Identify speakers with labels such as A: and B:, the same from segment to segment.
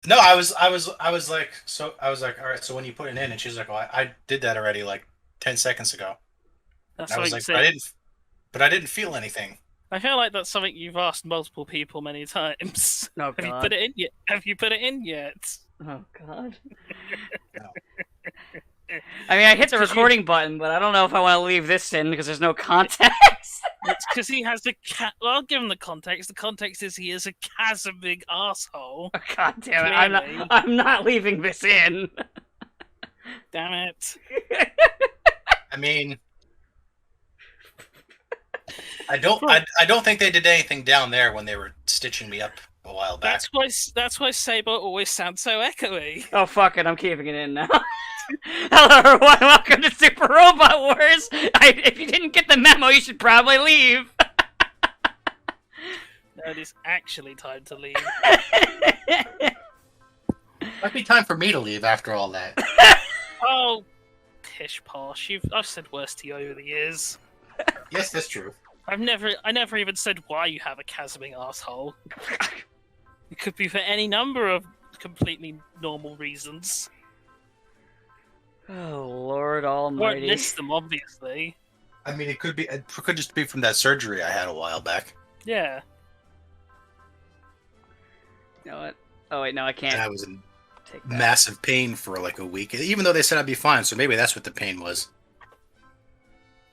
A: No, I was like, so I was like, all right. So when you put it in, and she's like, oh, I did that already, like 10 seconds ago.
B: That's
A: And I was
B: something
A: like,
B: that
A: but I didn't feel anything.
B: I feel like that's something you've asked multiple people many times.
C: Oh
B: Have you put
C: God.
B: it in yet? Have you put it in yet?
C: Oh God.
A: No.
C: I mean, I hit
B: It's
C: the
B: because you.
C: recording button, but I don't know if I want to leave this in because there's no context.
B: It's because he has a cat. Well, I'll give him the context. The context is he is a chasming asshole.
C: Oh, God damn it! I'm not.
B: Clearly,
C: I'm not leaving this in.
B: damn it.
A: I mean, I don't think they did anything down there when they were stitching me up a while back.
B: That's why Saber always sounds so echoey.
C: Oh fuck it! I'm keeping it in now. Hello everyone, welcome to Super Robot Wars. If you didn't get the memo, you should probably leave.
B: No, it is actually time to leave.
A: Might be time for me to leave after all that.
B: Oh, pish posh. I've said worse to you over the years.
A: Yes, that's true.
B: I never even said why you have a chasming asshole. It could be for any number of completely normal reasons.
C: Oh Lord
B: Won't
C: Almighty!
B: list them, obviously.
A: I mean, it could just be from that surgery I had a while back.
B: Yeah.
C: You know what? Oh wait, no, I
A: And
C: can't
A: I was in
C: take that.
A: massive pain for like a week, even though they said I'd be fine. So maybe that's what the pain was.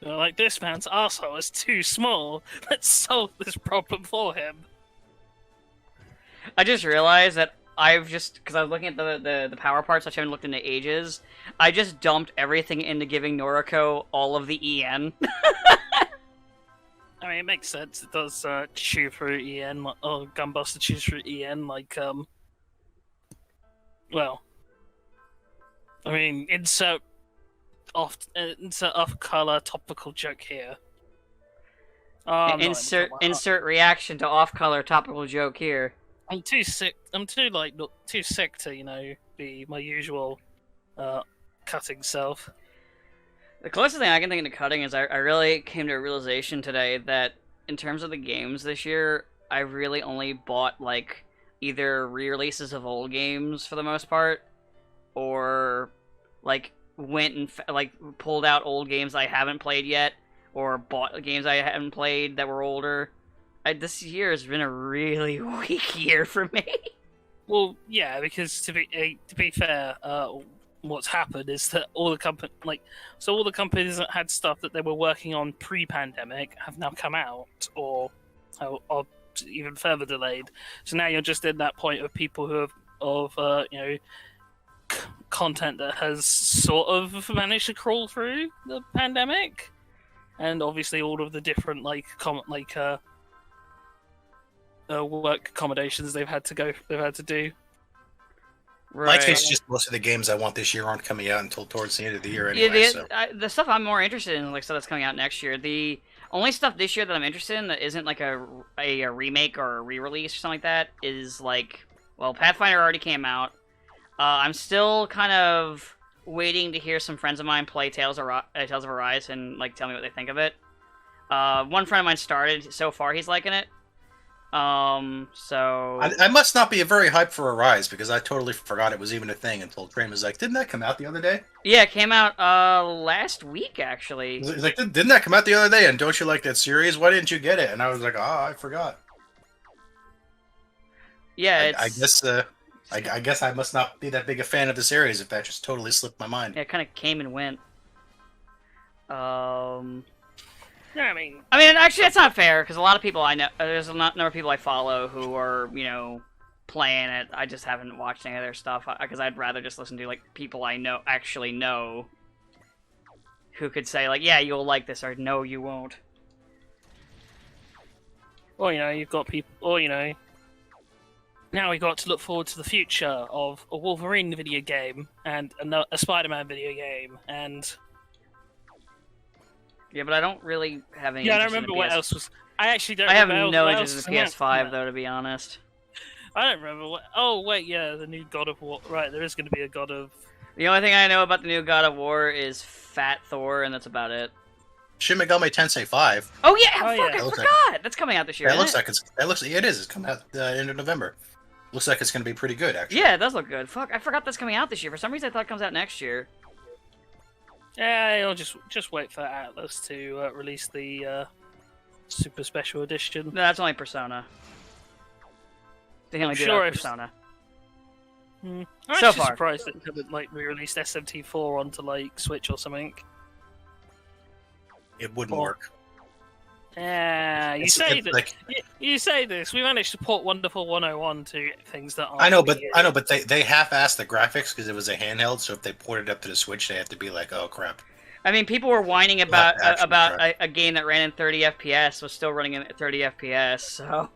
B: Like, this man's asshole is too small. Let's solve this problem for him.
C: I just realized that because I was looking at the power parts, which I haven't looked into ages. I just dumped everything into giving Noriko all of the EN.
B: I mean, it makes sense. It does chew through EN, or Gunbuster chews through EN, well, I mean, insert off-color topical joke here. I'm not
C: Insert reaction to off-color topical joke here.
B: I'm too sick. I'm too not too sick to be my usual cutting self.
C: The closest thing I can think into cutting is I really came to a realization today that in terms of the games this year, I really only bought like either re-releases of old games for the most part, or like went and pulled out old games I haven't played yet, or bought games I haven't played that were older. This year has been a really weak year for me.
B: Well, yeah, because to be fair, what's happened is that all the companies that had stuff that they were working on pre-pandemic have now come out, or even further delayed. So now you're just in that point of people who have content that has sort of managed to crawl through the pandemic, and obviously all of the different work accommodations they've had to do.
A: My
C: Right.
A: case, just most of the games I want this year aren't coming out until towards the end of the year
C: Yeah,
A: anyway. So
C: the stuff I'm more interested in, like stuff that's coming out next year. The only stuff this year that I'm interested in that isn't like a remake or a re-release or something like that is Pathfinder already came out. I'm still kind of waiting to hear some friends of mine play Tales of Arise and like tell me what they think of it. One friend of mine started. So far, he's liking it. So
A: I must not be very hyped for Arise because I totally forgot it was even a thing until Train was like, "Didn't that come out the other day?"
C: yeah, it came out last week actually.
A: He's like, "Didn't that come out the other day?" And don't you like that series? Why didn't you get it? And I was like, "Oh, I forgot."
C: Yeah,
A: I guess I must not be that big a fan of the series if that just totally slipped my mind.
C: yeah, it kind of came and went.
B: Yeah, I mean,
C: Actually, that's not fair because a lot of people I know, there's a number of people I follow who are, playing it. I just haven't watched any of their stuff because I'd rather just listen to like people I actually know, who could say like, yeah, you'll like this, or no, you won't.
B: or you've got people, or now we got to look forward to the future of a Wolverine video game and a Spider-Man video game, and
C: Yeah, but I don't really have any.
B: yeah, I don't
C: interest in
B: remember
C: the
B: what
C: PS...
B: else was. I actually don't.
C: I have
B: remember
C: no
B: what
C: interest
B: else
C: in the
B: was
C: PS5
B: announced.
C: though, to be honest.
B: I don't remember what. Oh wait, yeah, the new God of War. Right, there is going to be a God of.
C: The only thing I know about the new God of War is Fat Thor, and that's about it.
A: Shin Megami Tensei 5.
C: Oh yeah,
B: Oh,
C: fuck,
B: yeah.
C: I forgot. That's coming out this year.
A: That
C: Isn't
A: looks
C: it?
A: like it is. It's coming out the end of November. Looks like it's going to be pretty good, actually.
C: Yeah, it does look good. Fuck, I forgot that's coming out this year. For some reason, I thought it comes out next year.
B: Yeah, I'll just wait for Atlas to release the super special edition.
C: No, that's only Persona. They only do
B: Sure
C: that
B: if-
C: with Persona.
B: I'm
C: So
B: actually
C: far.
B: surprised that they haven't like re-released SMT4 onto like Switch or something.
A: It wouldn't
B: Oh.
A: work.
B: Yeah, you
A: It's-
B: say
A: it's
B: that.
A: like-
B: You say this. We managed to port Wonderful 101 to things that aren't.
A: I know,
B: really-
A: but they half-assed the graphics because it was a handheld. So if they ported it up to the Switch, they have to be like, oh crap.
C: I mean, people were whining about
A: actual
C: a game that ran in 30 FPS was still running in 30 FPS. So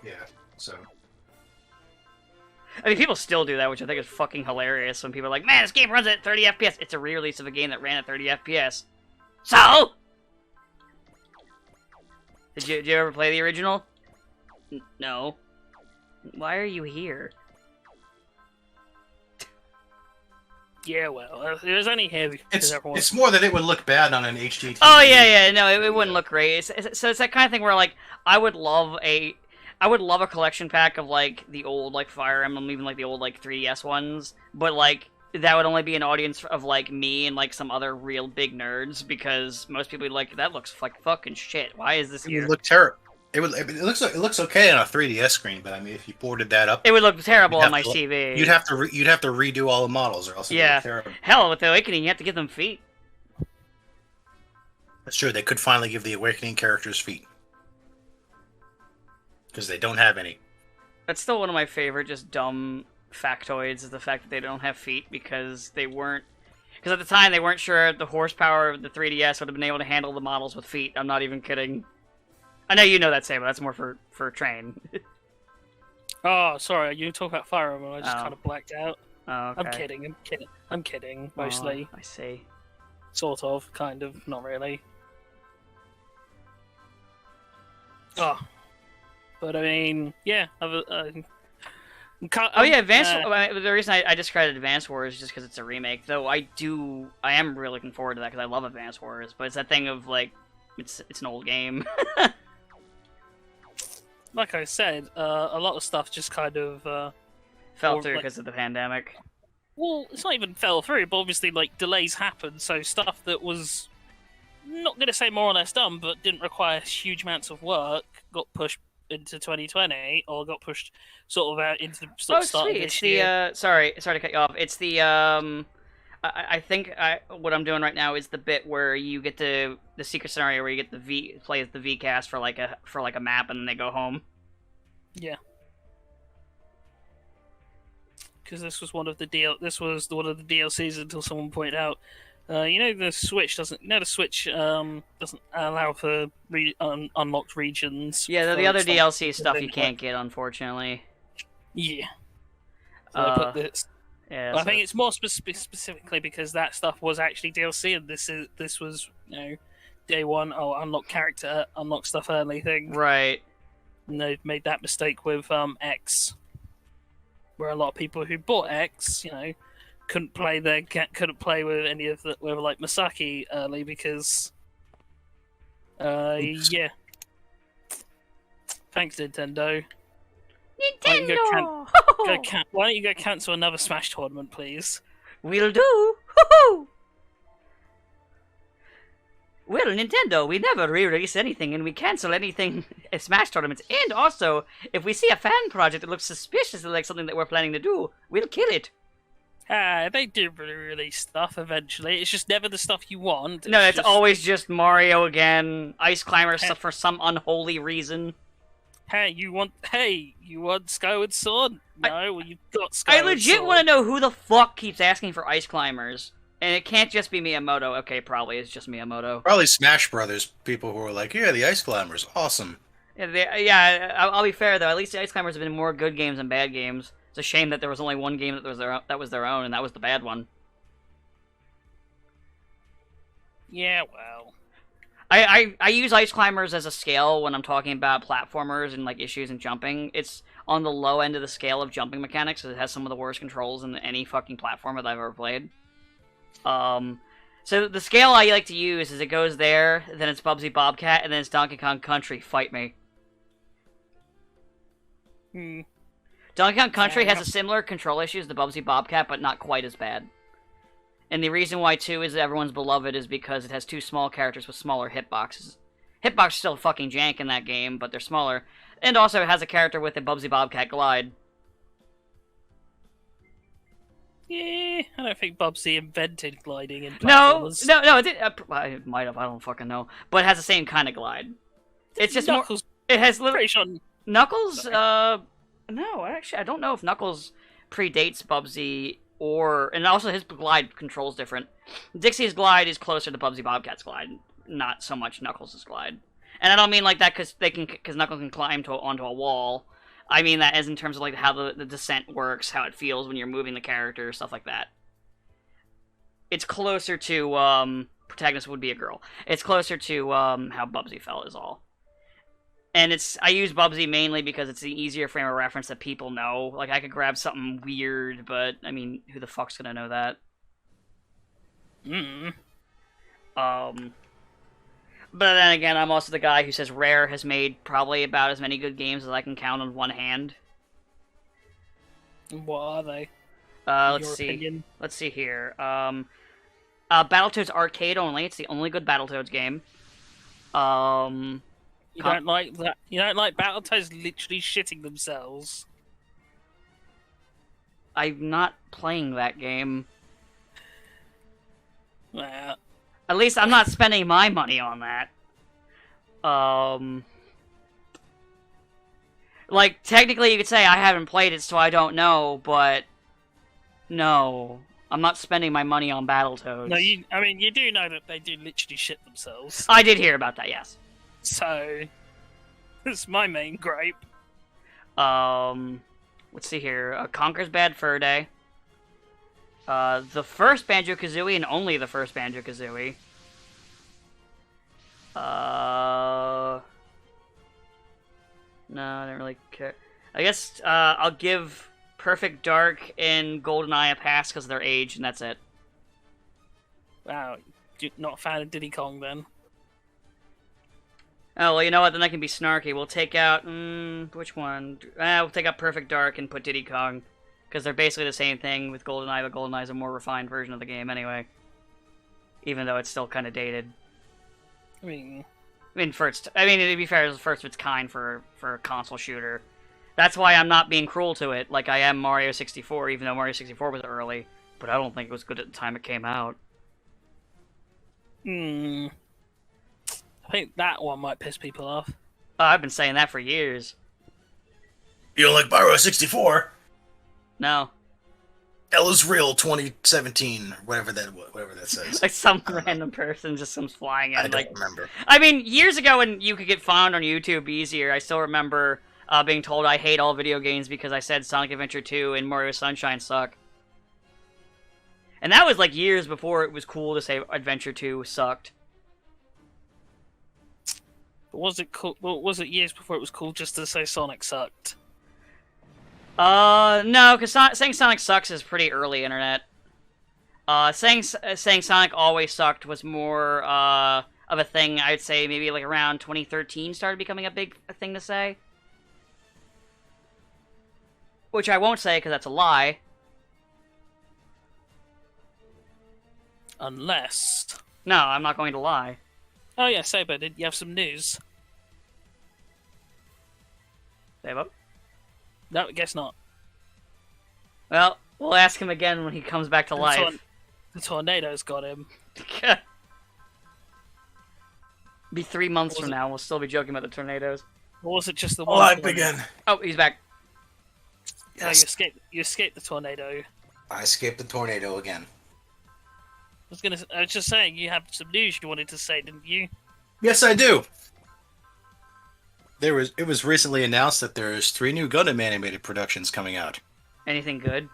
A: Yeah. So
C: I mean, people still do that, which I think is fucking hilarious. When people are like, "Man, this game runs at 30 FPS." It's a re-release of a game that ran at 30 FPS. So, did you ever play the original? No. Why are you here?
B: Yeah, well, it was only here because everyone.
A: it's more that it would look bad on an HD TV.
C: Oh yeah, no, it wouldn't look great. So it's that kind of thing where like I would love a collection pack of like the old like Fire Emblem, even like the old like 3DS ones, but like that would only be an audience of like me and like some other real big nerds because most people would be like that looks like fucking shit. Why is this
A: It
C: here?
A: would look terrible. It looks okay on a 3DS screen, but I mean, if you ported that up,
C: It would look terrible
A: You'd
C: on my
A: have to-
C: TV.
A: you'd have to redo all the models, or else it would
C: Yeah.
A: look terrible.
C: Hell, with the Awakening, you have to give them feet.
A: That's true. They could finally give the Awakening characters feet because they don't have any.
C: That's still one of my favorite, just dumb factoids is the fact that they don't have feet because they weren't. Because at the time they weren't sure the horsepower of the 3DS would have been able to handle the models with feet. I'm not even kidding. I know you know that, Sam, but that's more for train.
B: Oh, sorry, you talk about Fire Emblem. I just
C: Oh.
B: kind of blacked out.
C: Oh, okay.
B: I'm kidding. Mostly,
C: Oh, I see.
B: sort of, kind of, not really. Oh, but I mean, yeah.
C: Oh yeah, Advance. The reason I discredited Advance Wars is just because it's a remake. Though I am really looking forward to that because I love Advance Wars. But it's that thing of like, it's an old game.
B: Like I said, a lot of stuff just kind of.
C: Fell
B: Or,
C: through
B: like-
C: because of the pandemic.
B: Well, it's not even fell through, but obviously, like delays happen. So stuff that was not going to say more or less done, but didn't require huge amounts of work, got pushed into 2020, or got pushed sort of out into the
C: Oh,
B: start
C: sweet!
B: of
C: It's
B: this year.
C: the sorry to cut you off. It's the I think what I'm doing right now is the bit where you get the secret scenario where you get play as the V cast for like a map and then they go home.
B: Yeah. Because this was one of the DLCs until someone pointed out. The Switch doesn't. The Switch doesn't allow for unlocked regions.
C: Yeah, the
B: for
C: other
B: some-
C: DLC stuff you
B: things
C: can't get, unfortunately.
B: Yeah. So I put this.
C: Yeah,
B: But I
C: so-
B: think it's more specifically because that stuff was actually DLC, and this was day one. Oh, unlock character, unlock stuff early thing.
C: right.
B: And they made that mistake with X, where a lot of people who bought X, couldn't play with any of the with like Masaki early because,
A: Oops.
B: yeah. Thanks, Nintendo.
C: Nintendo.
B: Why don't you go cancel another Smash tournament, please?
C: Will do. Hoo-hoo! Well, Nintendo, we never re-release anything and we cancel anything Smash tournaments. And also, if we see a fan project that looks suspiciously like something that we're planning to do, we'll kill it.
B: They do release stuff eventually. It's just never the stuff you want.
C: No, it's
B: just,
C: always just Mario again, Ice Climber stuff for some unholy reason.
B: Hey, you want Skyward Sword? No, well, you've got
C: I
B: Skyward
C: legit
B: Sword.
C: want to know who the fuck keeps asking for Ice Climbers. And it can't just be Miyamoto. Okay, probably it's just Miyamoto.
A: Probably Smash Brothers people who are like, yeah, the Ice Climbers, awesome.
C: I'll be fair though. At least the Ice Climbers have been more good games than bad games. It's a shame that there was only one game that was their own, and that was the bad one.
B: Yeah, well,
C: I use Ice Climbers as a scale when I'm talking about platformers and like issues in jumping. It's on the low end of the scale of jumping mechanics. It has some of the worst controls in any fucking platformer that I've ever played. So the scale I like to use is it goes there, then it's Bubsy Bobcat, and then it's Donkey Kong Country. Fight me. Donkey Kong Country
B: Fair
C: has a
B: enough.
C: similar control issues to Bubsy Bobcat, but not quite as bad. And the reason why 2 is everyone's beloved is because it has 2 small characters with smaller hitboxes. Hitbox is still fucking jank in that game, but they're smaller. And also it has a character with a Bubsy Bobcat glide.
B: Yeah, I don't think Bubsy invented gliding in
C: No,
B: platformers.
C: no, it did, I might have, I don't fucking know. But it has the same kind of glide. It's just
B: Knuckles,
C: more... It has little...
B: pretty sure.
C: Knuckles,
B: Sorry.
C: no, actually, I don't know if Knuckles predates Bubsy or... And also his glide control's different. Dixie's glide is closer to Bubsy Bobcat's glide, not so much Knuckles' glide. And I don't mean like that because Knuckles can climb onto a wall. I mean that as in terms of like how the descent works, how it feels when you're moving the character, stuff like that. It's closer to, protagonist would be a girl. It's closer to, how Bubsy felt is all. And I use Bubsy mainly because it's an easier frame of reference that people know. Like, I could grab something weird, but, I mean, who the fuck's gonna know that? But then again, I'm also the guy who says Rare has made probably about as many good games as I can count on one hand.
B: What are they?
C: Let's
B: Your
C: see.
B: opinion?
C: Let's see here. Battletoads Arcade only. It's the only good Battletoads game.
B: You don't like that? You don't like Battletoads literally shitting themselves?
C: I'm not playing that game.
B: Well,
C: At least I'm not spending my money on that. Like, technically you could say I haven't played it, so I don't know, but... No. I'm not spending my money on Battletoads.
B: no, I mean, you do know that they do literally shit themselves.
C: I did hear about that, yes.
B: So, that's my main gripe.
C: Let's see here. Conker's Bad Fur Day. The first Banjo-Kazooie and only the first Banjo-Kazooie. No, I don't really care. I guess, I'll give Perfect Dark and GoldenEye a pass because of their age, and that's it.
B: Wow, you're not a fan of Diddy Kong then?
C: Oh, well, you know what? Then I can be snarky. We'll take out... which one? We'll take out Perfect Dark and put Diddy Kong. Because they're basically the same thing with GoldenEye, but GoldenEye's a more refined version of the game anyway. Even though it's still kind of dated.
B: I mean,
C: to be fair, it's the first of its kind for a console shooter. That's why I'm not being cruel to it, like I am Mario 64, even though Mario 64 was early. But I don't think it was good at the time it came out.
B: I think that one might piss people off.
C: I've been saying that for years.
A: You don't like Mario 64?
C: No.
A: Ella's Real 2017, or whatever that says.
C: Like some random person just comes flying in.
A: I don't
C: like,
A: remember.
C: I mean, years ago when you could get found on YouTube easier, I still remember being told I hate all video games because I said Sonic Adventure 2 and Mario Sunshine suck. And that was like years before it was cool to say Adventure 2 sucked.
B: But was it cool? Well, was it years before it was cool just to say Sonic sucked?
C: No, because saying Sonic sucks is pretty early internet. Saying Sonic always sucked was more, of a thing, I'd say maybe like around 2013 started becoming a big thing to say. Which I won't say because that's a lie.
B: Unless...
C: No, I'm not going to lie.
B: Oh yeah, Saber, did you have some news?
C: Sabo?
B: No, I guess not.
C: Well, we'll ask him again when he comes back to life.
B: The tornado's got him.
C: Be 3 months
B: Was
C: from
B: it-
C: now, we'll still be joking about the tornadoes.
B: Or was it just the one?
A: Alive
B: tornado?
A: again.
C: Oh, he's back.
B: No,
A: Yes.
B: you escaped the tornado.
A: I escaped the tornado again.
B: I was just saying, you had some news you wanted to say, didn't you?
A: Yes, I do. It was recently announced that there's 3 new Gundam animated productions coming out.
C: Anything good?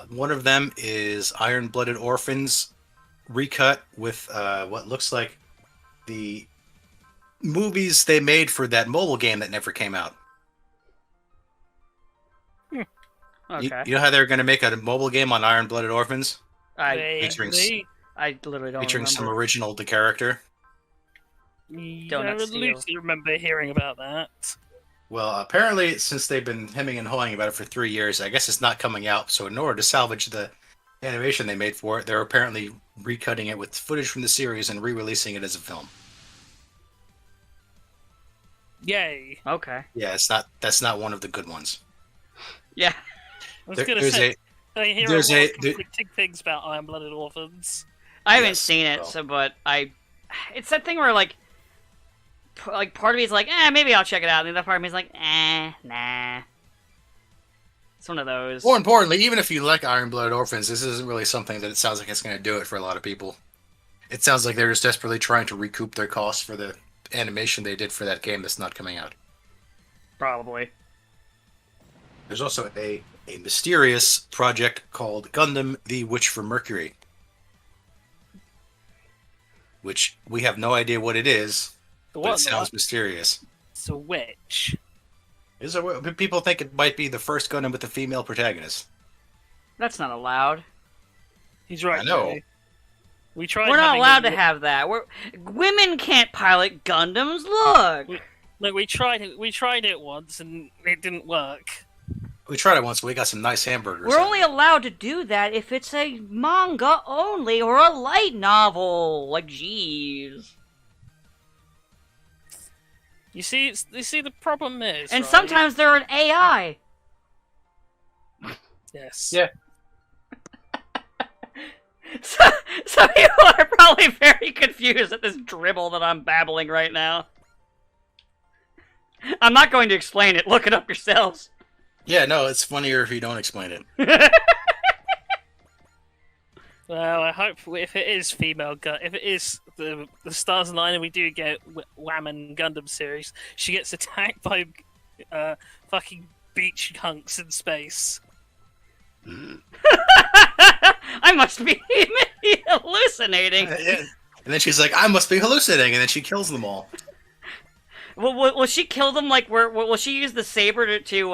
A: One of them is Iron Blooded Orphans recut with what looks like the movies they made for that mobile game that never came out.
C: Okay.
A: You know how they're going to make a mobile game on Iron Blooded Orphans?
C: I literally don't
A: Featuring some
C: remember.
A: original the character.
B: I
C: Donut Steel.
B: loosely remember hearing about that.
A: Well, apparently, since they've been hemming and hawing about it for 3 years, I guess it's not coming out. So, in order to salvage the animation they made for it, they're apparently recutting it with footage from the series and re-releasing it as a film.
B: Yay!
C: Okay.
A: Yeah, it's not. That's not one of the good ones.
C: Yeah.
B: I was
A: There-
B: gonna
A: there's
B: say, I hear
A: there's
B: a lot
A: a-
B: of
A: there-
B: conflicting things about Iron-Blooded Orphans.
C: I haven't
A: Yes,
C: seen it,
A: well.
C: so but it's that thing where like part of me is like, maybe I'll check it out, and the other part of me is like, nah. It's one of those.
A: More importantly, even if you like Iron Blooded Orphans, this isn't really something that it sounds like it's going to do it for a lot of people. It sounds like they're just desperately trying to recoup their costs for the animation they did for that game that's not coming out.
C: Probably.
A: There's also a mysterious project called Gundam The Witch from Mercury, which we have no idea what it is,
B: The
A: but
B: what?
A: it sounds mysterious.
B: It's a witch.
A: People think it might be the first Gundam with a female protagonist.
C: That's not allowed.
B: He's right.
A: I know.
B: Jay. We tried.
C: We're not
B: having
C: allowed
B: a-
C: to have that. Women can't pilot Gundams. Look.
B: Look, we tried it. We tried it once, and it didn't work.
A: We tried it once, but we got some nice hamburgers.
C: We're
A: out of
C: only
A: it.
C: allowed to do that if it's a manga only or a light novel. Like, jeez.
B: You see, the problem is,
C: And
B: right?
C: sometimes they're an AI.
B: yes,
A: Yeah.
C: So people are probably very confused at this dribble that I'm babbling right now. I'm not going to explain it. Look it up yourselves.
A: Yeah, no, it's funnier if you don't explain it.
B: Well, I hope if it is female if it is the Stars Align and we do get Whammon Gundam series, she gets attacked by fucking beach hunks in space.
C: I must be hallucinating.
A: And then she's like, I must be hallucinating, and then she kills them all.
C: Will she kill them like will she use the saber to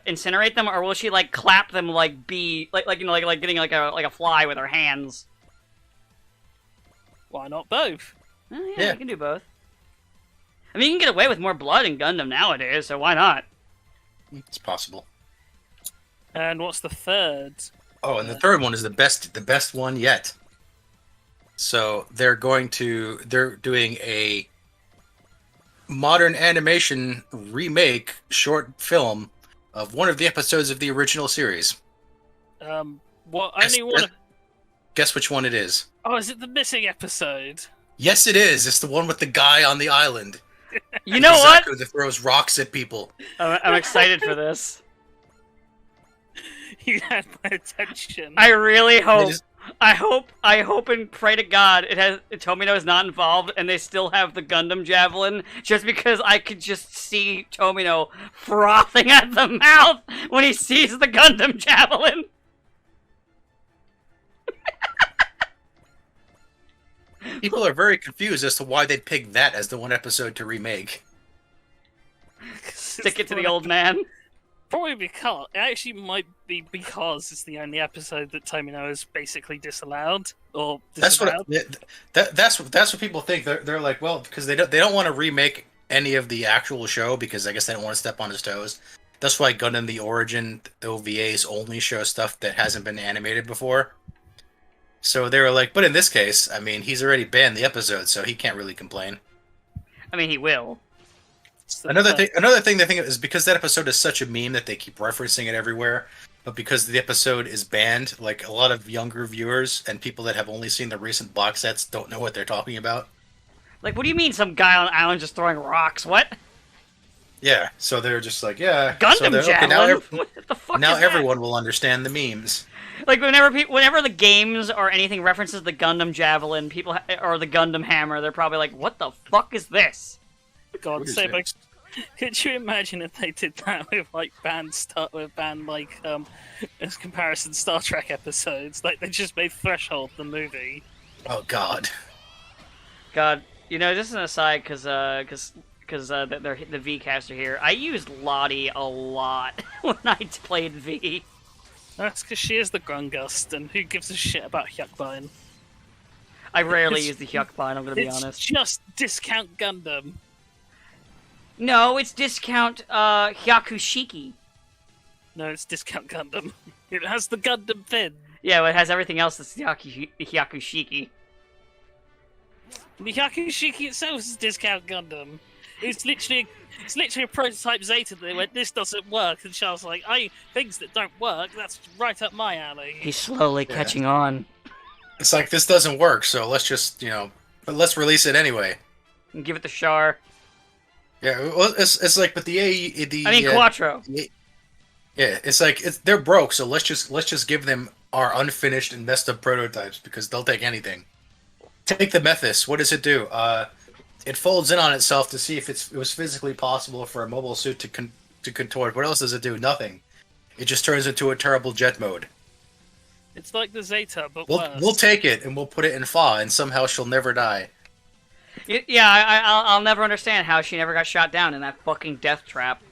C: incinerate them, or will she like clap them like getting like a fly with her hands?
B: Why not both?
C: Oh,
A: Yeah.
C: you can do both. I mean, you can get away with more blood in Gundam nowadays, so why not?
A: It's possible.
B: And what's the third?
A: Oh, and the third one is the best one yet. So they're doing a modern animation remake short film of one of the episodes of the original series.
B: What? Only one.
A: Guess which one it is?
B: Oh, is it the missing episode?
A: Yes, it is. It's the one with the guy on the island.
C: You know what?
A: Zaku that throws rocks at people.
C: I'm excited for this.
B: You had my attention.
C: I really hope.
A: just-
C: I hope and pray to God Tomino is not involved and they still have the Gundam javelin, just because I could just see Tomino frothing at the mouth when he sees the Gundam javelin.
A: People are very confused as to why they picked that as the one episode to remake.
C: Stick it to the old man.
B: Probably because it actually might be because it's the only episode that Tomino is basically disallowed or
A: That's
B: disavowed.
A: that's what people think. They're like, well, because they don't want to remake any of the actual show because I guess they don't want to step on his toes. That's why Gundam the Origin OVAs only show stuff that hasn't been animated before. So they were like, but in this case, I mean, he's already banned the episode, so he can't really complain.
C: I mean, he will.
B: So,
A: Another thing they think is because that episode is such a meme that they keep referencing it everywhere. But because the episode is banned, like a lot of younger viewers and people that have only seen the recent box sets don't know what they're talking about.
C: Like, what do you mean some guy on an island just throwing rocks? What?
A: Yeah, so they're just like, yeah.
C: Gundam
A: so
C: javelin?
A: now
C: What the fuck
A: now
C: is that?
A: everyone will understand the memes.
C: Like, whenever the games or anything references the Gundam javelin, or the Gundam hammer, they're probably like, what the fuck is this?
B: God
A: What is
B: save
A: it?
B: could you imagine if they did that with like as comparison Star Trek episodes? Like they just made Threshold the movie.
A: Oh God.
C: God, just an aside, because the V caster here. I used Lottie a lot when I played V.
B: That's because she is the Grungust, and who gives a shit about Hyukbine?
C: I rarely
B: It's-
C: use the Hyukbine, I'm gonna be
B: It's
C: honest.
B: just discount Gundam.
C: No, it's discount Hyakushiki.
B: No, it's Discount Gundam. It has the Gundam fin.
C: Yeah, well, it has everything else that's Hyakushiki.
B: The Hyakushiki itself is Discount Gundam. It's literally a prototype Zeta that they went, this doesn't work, and Charles like, things that don't work, that's right up my alley.
C: He's slowly catching on.
A: It's like, this doesn't work, so let's just, but let's release it anyway.
C: And give it the Char.
A: Yeah, well, it's like, but
C: Quattro.
A: Yeah, it's like they're broke, so let's just give them our unfinished and messed up prototypes because they'll take anything. Take the Methus. What does it do? It folds in on itself to see if it was physically possible for a mobile suit to contort. What else does it do? Nothing. It just turns into a terrible jet mode.
B: It's like the Zeta, but
A: We'll
B: worse.
A: take it and we'll put it in Fa, and somehow she'll never die.
C: Yeah, I'll never understand how she never got shot down in that fucking death trap.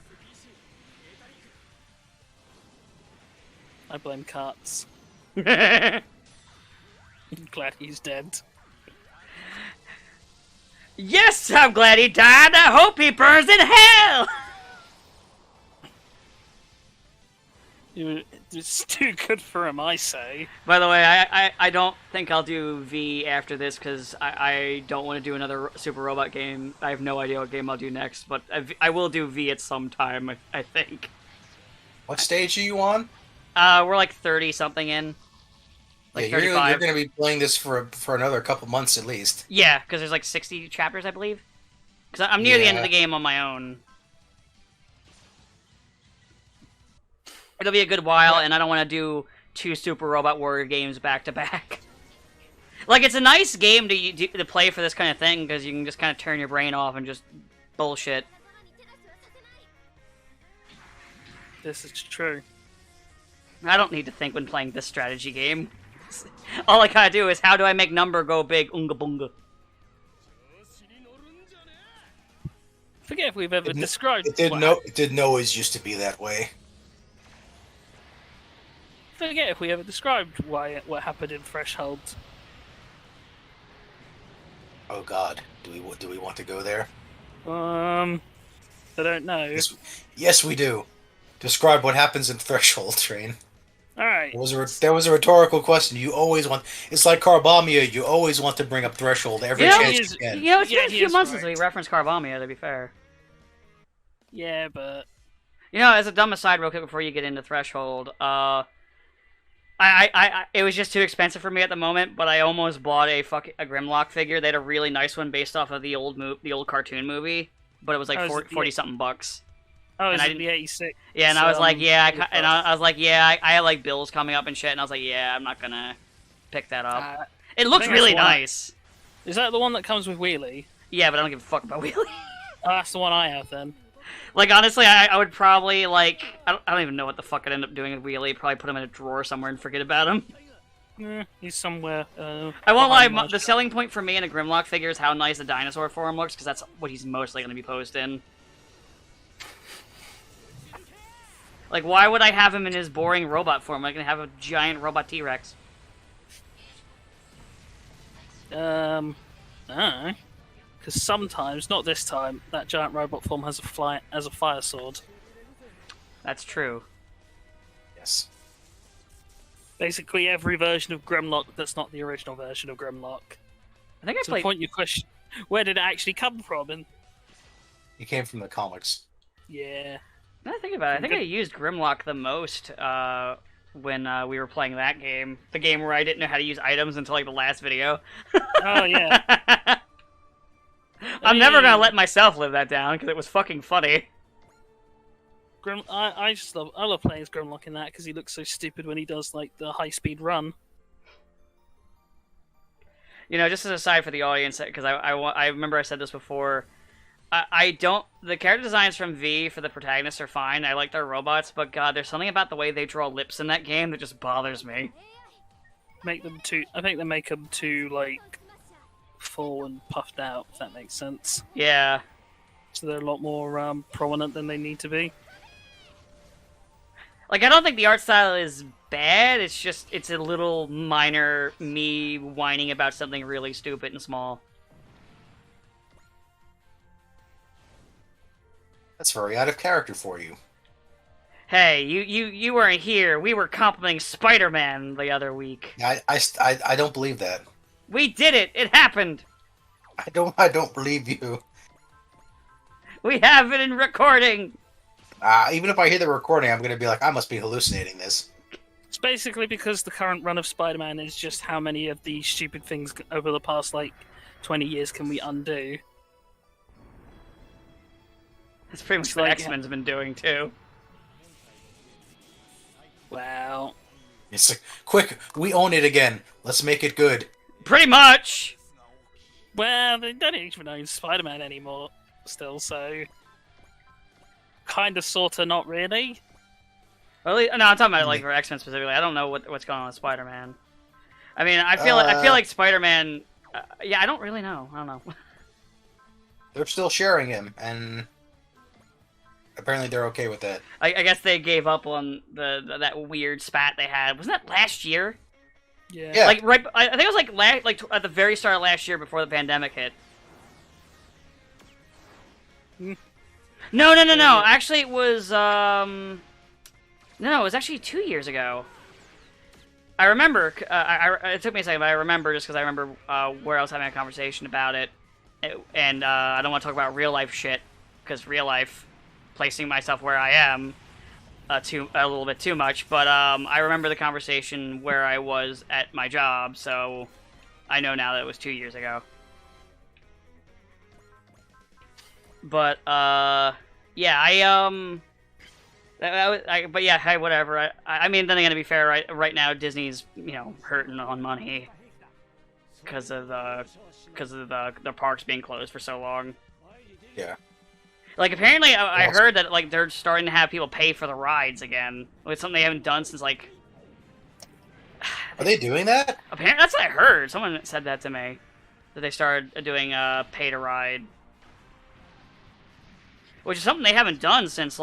B: I blame Karts. I'm glad he's dead.
C: Yes, I'm glad he died. I hope he burns in hell.
B: It's too good for him, I say.
C: By the way, I don't think I'll do V after this because I don't want to do another Super Robot game. I have no idea what game I'll do next, but I will do V at some time, I think.
A: What stage are you on?
C: We're like 30-something in. Like
A: yeah,
C: 35.
A: you're going to be playing this for another couple months at least.
C: Yeah, because there's like 60 chapters, I believe. Because I'm near the end of the game on my own. It'll be a good while, and I don't want to do 2 Super Robot Warrior games back to back. Like, it's a nice game to play for this kind of thing, because you can just kind of turn your brain off and just bullshit.
B: This is true.
C: I don't need to think when playing this strategy game. All I gotta do is, how do I make number go big? Unga bunga.
B: Forget if we've ever described
A: It didn't always used to be that way.
B: Forget if we ever described what happened in Threshold.
A: Oh God, do we want to go there?
B: I don't know.
A: Yes, we do. Describe what happens in Threshold, Train.
B: All right.
A: That was a rhetorical question. You always want. It's like Carbomia. You always want to bring up Threshold every chance you can.
C: You know, it's been a
B: he
C: few
B: is
C: months
B: right.
C: since we referenced Carbomia, to be fair.
B: Yeah, but
C: You know, as a dumb aside, real quick before you get into Threshold, it was just too expensive for me at the moment, but I almost bought a Grimlock figure. They had a really nice one based off of the old cartoon movie, but it was like 40 something bucks.
B: oh,
C: And
B: is
C: I
B: it
C: didn't-
B: the 86?
C: Yeah, and I was like, I had like bills coming up and shit, and I was like, yeah, I'm not gonna pick that up. It looks
B: think
C: really
B: that's why-
C: nice.
B: Is that the one that comes with Wheelie?
C: Yeah, but I don't give a fuck about Wheelie.
B: Oh, that's the one I have then.
C: Like, honestly, I would probably, like, I don't even know what the fuck I'd end up doing with Wheelie. Probably put him in a drawer somewhere and forget about him.
B: He's somewhere.
C: I won't lie,
B: behind
C: the selling point for me in a Grimlock figure is how nice the dinosaur form looks, because that's what he's mostly going to be posed in. Like, why would I have him in his boring robot form? I can have a giant robot T-Rex.
B: I don't know. Because sometimes, not this time, that giant robot form has a fire sword.
C: That's true.
A: Yes.
B: Basically, every version of Grimlock that's not the original version of Grimlock.
C: I think I
B: To the
C: played...
B: point you question, where did it actually come from? And
A: It came from the comics.
B: yeah,
C: Now that I think about it, I think I used Grimlock the most when we were playing that game. The game where I didn't know how to use items until, like, the last video.
B: oh yeah.
C: I'm never gonna let myself live that down, because it was fucking funny.
B: I love playing as Grimlock in that because he looks so stupid when he does like the high speed run.
C: You know, just as a side for the audience, because I remember I said this before, I don't... The character designs from V for the protagonists are fine, I like their robots, but god, there's something about the way they draw lips in that game that just bothers me.
B: I think they make them too like full and puffed out, if that makes sense.
C: Yeah.
B: So they're a lot more prominent than they need to be.
C: Like, I don't think the art style is bad, it's just, it's a little minor me whining about something really stupid and small.
A: That's very out of character for you.
C: Hey, you weren't here. We were complimenting Spider-Man the other week.
A: I don't believe that.
C: We did it. It happened.
A: I don't believe you.
C: We have it in recording.
A: Even if I hear the recording, I'm gonna be like, I must be hallucinating this.
B: It's basically because the current run of Spider-Man is just how many of these stupid things over the past, 20 years can we undo?
C: That's pretty much what X-Men's been doing, too.
B: Wow.
A: It's like, quick, we own it again. Let's make it good.
C: Pretty much!
B: Well, they don't even own Spider-Man anymore, still, so... Kinda, sorta, not really.
C: Well, no, I'm talking about, for X-Men specifically. I don't know what's going on with Spider-Man. I mean, I feel like Spider-Man... yeah, I don't really know. I don't know.
A: They're still sharing him, and... apparently they're okay with that.
C: I guess they gave up on that weird spat they had. Wasn't that last year?
B: Yeah.
C: I think it was at the very start of last year before the pandemic hit. No. Actually, it was no, it was actually 2 years ago. I remember. It took me a second, but I remember just because I remember where I was having a conversation about it, and I don't want to talk about real life shit because real life, placing myself where I am, a little bit too much. But I remember the conversation where I was at my job, so I know now that it was 2 years ago. But yeah, but yeah, hey, whatever. I mean, then again, to be fair, right now Disney's hurting on money because of the parks being closed for so long.
A: Yeah.
C: Apparently, I heard that they're starting to have people pay for the rides again. It's something they haven't done since
A: Are they doing that?
C: Apparently, that's what I heard. Someone said that to me, that they started doing pay to ride, which is something they haven't done since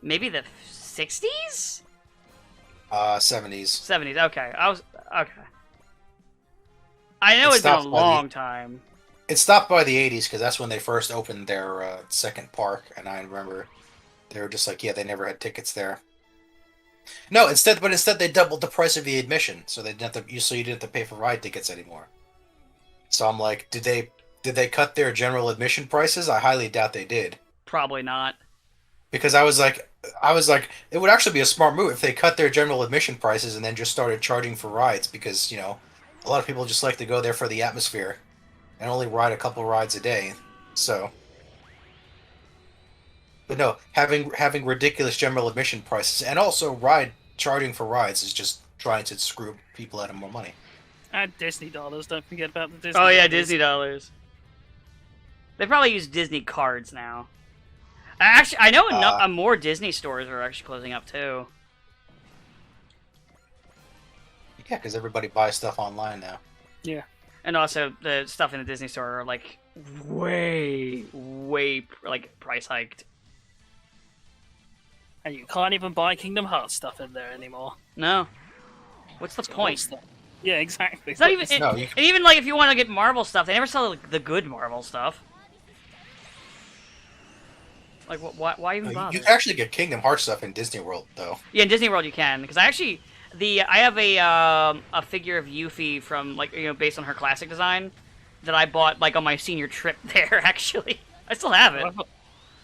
C: maybe the 60s.
A: 70s.
C: 70s. Okay, okay. I know it's been a long time.
A: It stopped by the 80s because that's when they first opened their second park, and I remember they were just like, yeah, they never had tickets there. No, instead they doubled the price of the admission, so you didn't have to pay for ride tickets anymore. So I'm like, did they cut their general admission prices? I highly doubt they did.
C: Probably not.
A: Because I was like, it would actually be a smart move if they cut their general admission prices and then just started charging for rides, because a lot of people just like to go there for the atmosphere and only ride a couple rides a day. So, but no, having ridiculous general admission prices and also charging for rides is just trying to screw people out of more money.
B: And Disney dollars. Don't forget about the Disney.
C: Oh yeah,
B: dollars.
C: Disney dollars. They probably use Disney cards now. Actually, I know more Disney stores are actually closing up too.
A: Yeah, because everybody buys stuff online now.
B: Yeah.
C: And also, the stuff in the Disney store are way price hiked.
B: And you can't even buy Kingdom Hearts stuff in there anymore.
C: No. What's the point?
B: Yeah, exactly.
C: It's not even. And even if you want to get Marvel stuff, they never sell the good Marvel stuff. Why even bother?
A: You can actually get Kingdom Hearts stuff in Disney World, though.
C: Yeah, in Disney World you can, because I have a figure of Yuffie from based on her classic design that I bought on my senior trip there. Actually, I still have it.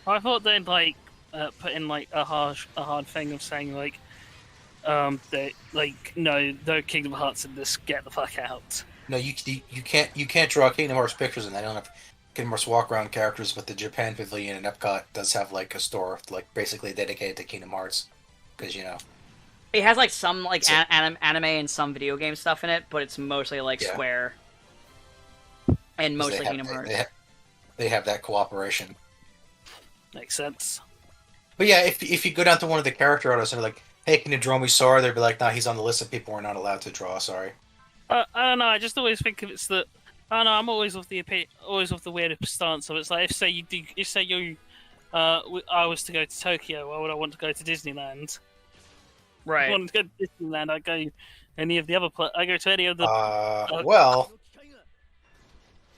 B: I thought they'd put in a hard thing of saying no Kingdom Hearts in this, get the fuck out.
A: No, you can't draw Kingdom Hearts pictures, and they don't have Kingdom Hearts walk around characters. But the Japan Pavilion and Epcot does have a store basically dedicated to Kingdom Hearts, because
C: it has some anime and some video game stuff in it, but it's mostly Square and mostly Kingdom Hearts.
A: They have that cooperation.
B: Makes sense.
A: But yeah, if you go down to one of the character artists and they're like, "Hey, can you draw me Sora?" They'd be like, "Nah, he's on the list of people we're not allowed to draw. Sorry."
B: I don't know. I just always think of it's that. I don't know. I'm always of the weird stance of it's if I was to go to Tokyo, why would I want to go to Disneyland?
C: Right.
B: If I wanted to go to Disneyland, I go to any of the.
A: Well,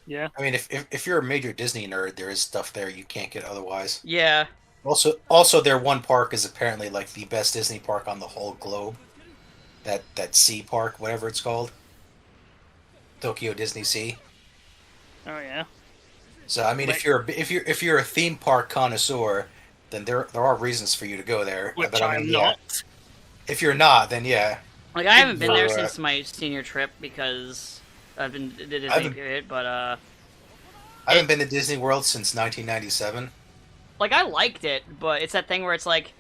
B: Yeah.
A: I mean, if you're a major Disney nerd, there is stuff there you can't get otherwise.
C: Yeah.
A: Also, their one park is apparently like the best Disney park on the whole globe. That Sea Park, whatever it's called, Tokyo Disney Sea.
B: Oh yeah.
A: So I mean,
B: Wait.
A: if you're a theme park connoisseur, then there are reasons for you to go there.
B: Which
A: But I
B: I'm
A: mean, yeah,
B: not.
A: if you're not, then yeah,
C: Like I haven't been there
A: For,
C: since my senior trip because I've been did a
A: I've
C: Disney
A: been-
C: period, but
A: I haven't been to Disney World since 1997.
C: like I liked it, but it's that thing where it's like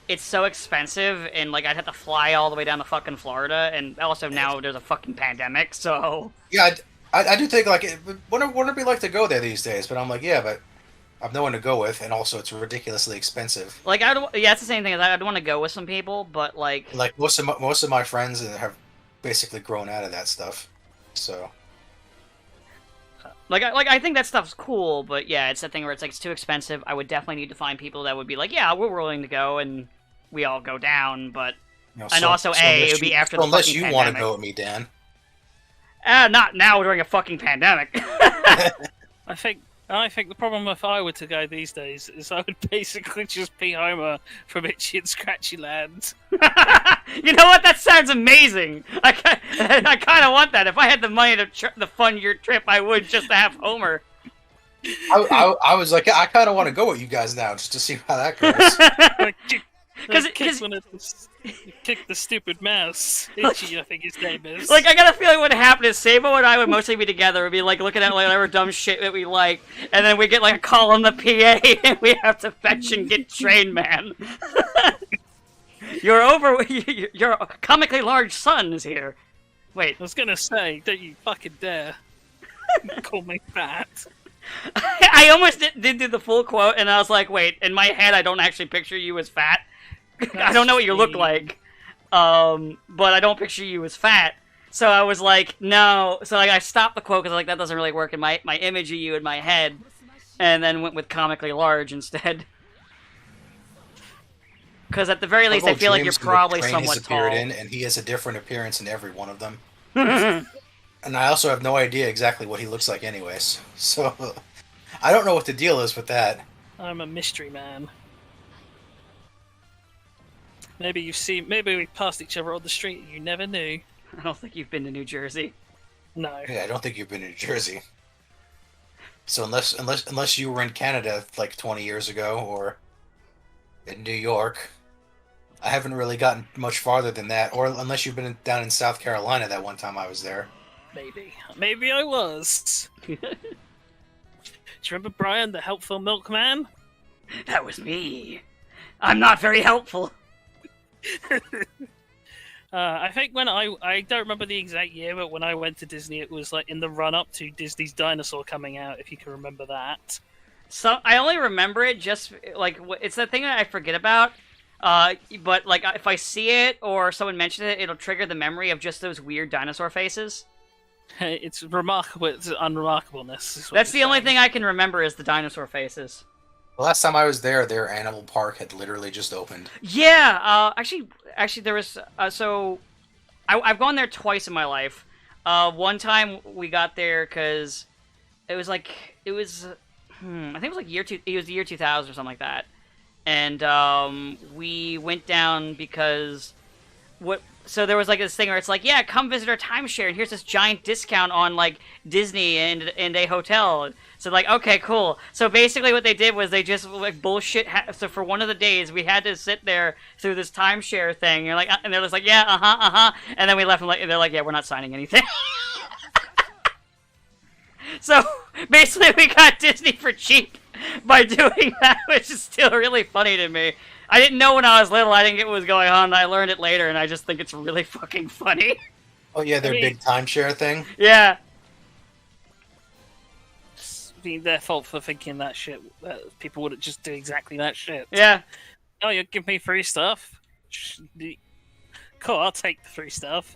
C: it's so expensive and like I'd have to fly all the way down to fucking Florida, and also now there's a fucking pandemic, so
A: Yeah, I do think like wouldn't it be like to go there these days? But I'm like, yeah, but I've no one to go with, and also it's ridiculously expensive.
C: like yeah, it's the same thing as I'd want to go with some people, but like
A: Like most of my friends have basically grown out of that stuff. So
C: I think that stuff's cool, but yeah, it's that thing where it's like it's too expensive. I would definitely need to find people that would be like, yeah, we're willing to go, and we all go down, but and also, it
A: unless
C: would be
A: you-
C: after the
A: unless
C: fucking
A: you want to
C: pandemic.
A: go with me, Dan.
C: Not now during a fucking pandemic.
B: I think the problem if I were to go these days is I would basically just be Homer from Itchy and Scratchy Land.
C: You know what? That sounds amazing. I kind of want that. If I had the money to fund your trip, I would just to have Homer.
A: I was like, I kind of want to go with you guys now just to see how that goes.
B: Like,
C: Because
B: kick the stupid mouse. Itchy, I think his name is.
C: like I got a feeling what happened is Sabo and I would mostly be together. We'd be like looking at like whatever dumb shit that we like, and then we get like a call on the PA, and we have to fetch and get Train Man. Your comically large son is here. Wait,
B: I was gonna say, don't you fucking dare call me fat.
C: I almost did do the full quote, and I was like, wait, in my head, I don't actually picture you as fat. I don't know what you look like, but I don't picture you as fat. So I was like, no. So like, I stopped the quote because like that doesn't really work in my image of you in my head, and then went with comically large instead. Because at the very least, I feel like you're probably somewhat tall.
A: and he has a different appearance in every one of them. And I also have no idea exactly what he looks like anyways. So I don't know what the deal is with that.
B: I'm a mystery man. Maybe we passed each other on the street and you never knew.
C: I don't think you've been to New Jersey.
B: No.
A: Yeah, I don't think you've been to New Jersey. So unless you were in Canada like 20 years ago or in New York, I haven't really gotten much farther than that. Or unless you've been down in South Carolina that one time I was there.
B: Maybe I was. Do you remember Brian, the helpful milkman?
C: That was me. I'm not very helpful.
B: I think when I don't remember the exact year, but when I went to Disney, it was like in the run-up to Disney's Dinosaur coming out, if you can remember that.
C: So I only remember it just like it's that thing that I forget about. But like if I see it or someone mentions it, it'll trigger the memory of just those weird dinosaur faces.
B: It's remarkable. It's unremarkableness.
C: That's the only thing I can remember is the dinosaur faces.
A: The last time I was there, their animal park had literally just opened.
C: Yeah. Actually, there was. So, I've gone there twice in my life. One time we got there because it was. I think it was like it was the year 2000 or something like that, and we went down because So there was like this thing where it's like, yeah, come visit our timeshare, and here's this giant discount on like Disney and a hotel. So like, okay, cool. So basically, what they did was they just like bullshit. So for one of the days, we had to sit there through this timeshare thing. You're like, and they're just like, yeah, and then we left, and they're like, yeah, we're not signing anything. So basically, we got Disney for cheap by doing that, which is still really funny to me. I didn't know when I was little. I didn't get what was going on. I learned it later, and I just think it's really fucking funny.
A: Oh yeah, their big timeshare thing.
C: Yeah.
B: Their fault for thinking that shit. People wouldn't just do exactly that shit.
C: Yeah.
B: Oh, you give me free stuff? Cool, I'll take the free stuff.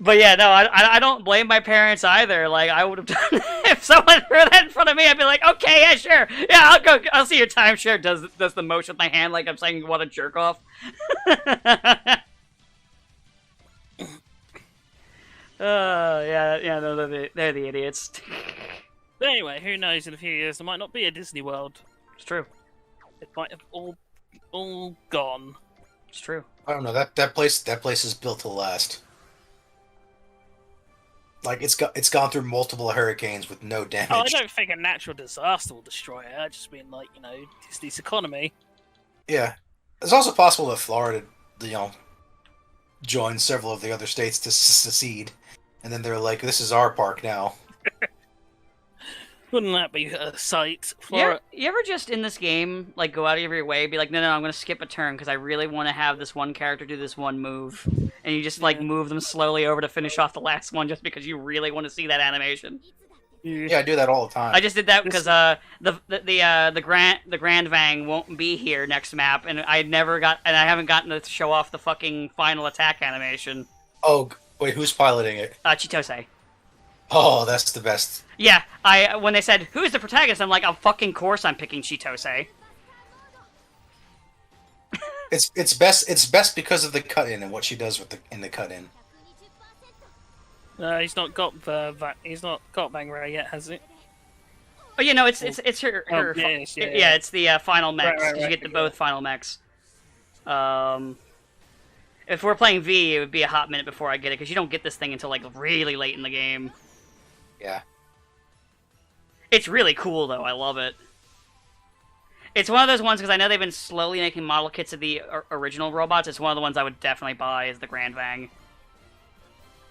C: But yeah, no, I don't blame my parents either. Like, I would have done if someone threw that in front of me, I'd be like, okay, yeah, sure. Yeah, I'll see your timeshare does the motion with my hand like I'm saying you want to jerk off. Yeah, no, they're the idiots.
B: But anyway, who knows? In a few years, there might not be a Disney World.
C: It's true.
B: It might have all gone.
C: It's true.
A: I don't know, that place is built to last. Like it's gone through multiple hurricanes with no damage.
B: Oh, I don't think a natural disaster will destroy it. I just mean like Disney's economy.
A: Yeah, it's also possible that Florida, joined several of the other states to secede, and then they're like, "This is our park now."
B: Wouldn't that be a sight?
C: You ever just in this game like go out of your way, be like, no, I'm gonna skip a turn because I really want to have this one character do this one move, and you just like move them slowly over to finish off the last one just because you really want to see that animation.
A: Yeah, I do that all the time.
C: I just did that because the Grandvang won't be here next map, and I haven't gotten to show off the fucking final attack animation.
A: Oh wait, who's piloting it?
C: Chitose.
A: Oh, that's the best.
C: Yeah, when they said who's the protagonist, I'm like, of fucking course I'm picking Chitose.
A: It's best because of the cut in and what she does in the cut in.
B: He's not got Bang Ray yet, has he?
C: Oh, it's her. Yeah, it's the final mechs.
B: Right,
C: you get both final mechs. If we're playing V, it would be a hot minute before I get it because you don't get this thing until like really late in the game.
A: Yeah.
C: It's really cool though. I love it. It's one of those ones because I know they've been slowly making model kits of the original robots. It's one of the ones I would definitely buy is the Grandvang.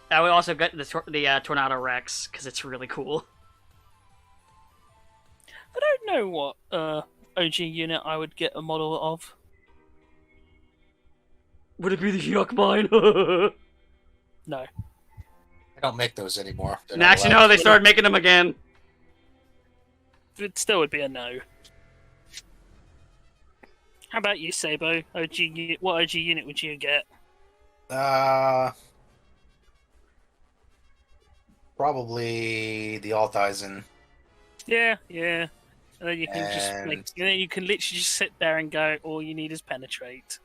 C: I would also get the Tornado Rex because it's really cool.
B: I don't know what OG unit I would get a model of.
C: Would it be the Yuck Mine?
B: No.
A: I don't make those anymore.
C: Actually, no, they started making them again.
B: It still would be a no. How about you, Sabo? What OG unit would you get?
A: Probably the Altizen.
B: Yeah. And then you can you can literally just sit there and go, all you need is penetrate.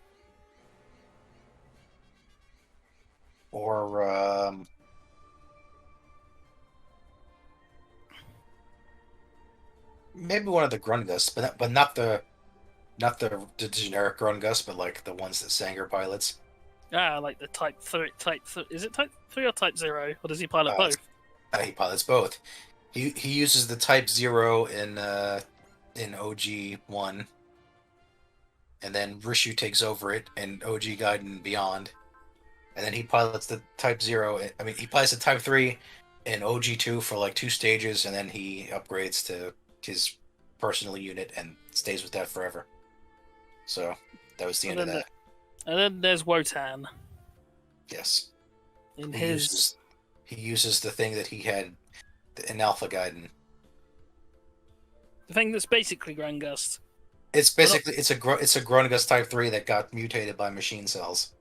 A: Or maybe one of the Grungus, but not the generic Grungus, but like the ones that Sanger pilots.
B: Like the Type 3. Is it Type 3 or Type 0? Or does he pilot both?
A: He pilots both. He uses the Type 0 in OG1, and then Rishu takes over it in OG Gaiden and beyond. And then he pilots the Type 0. He pilots the Type 3 in OG2 for like 2 stages, and then he upgrades to his personal unit and stays with that forever. So that was the end of that.
B: And then there's Wotan.
A: Yes.
B: He
A: uses the thing that he had in Alpha Gaiden.
B: The thing that's basically Grangust.
A: It's basically it's a Grungus Type 3 that got mutated by machine cells.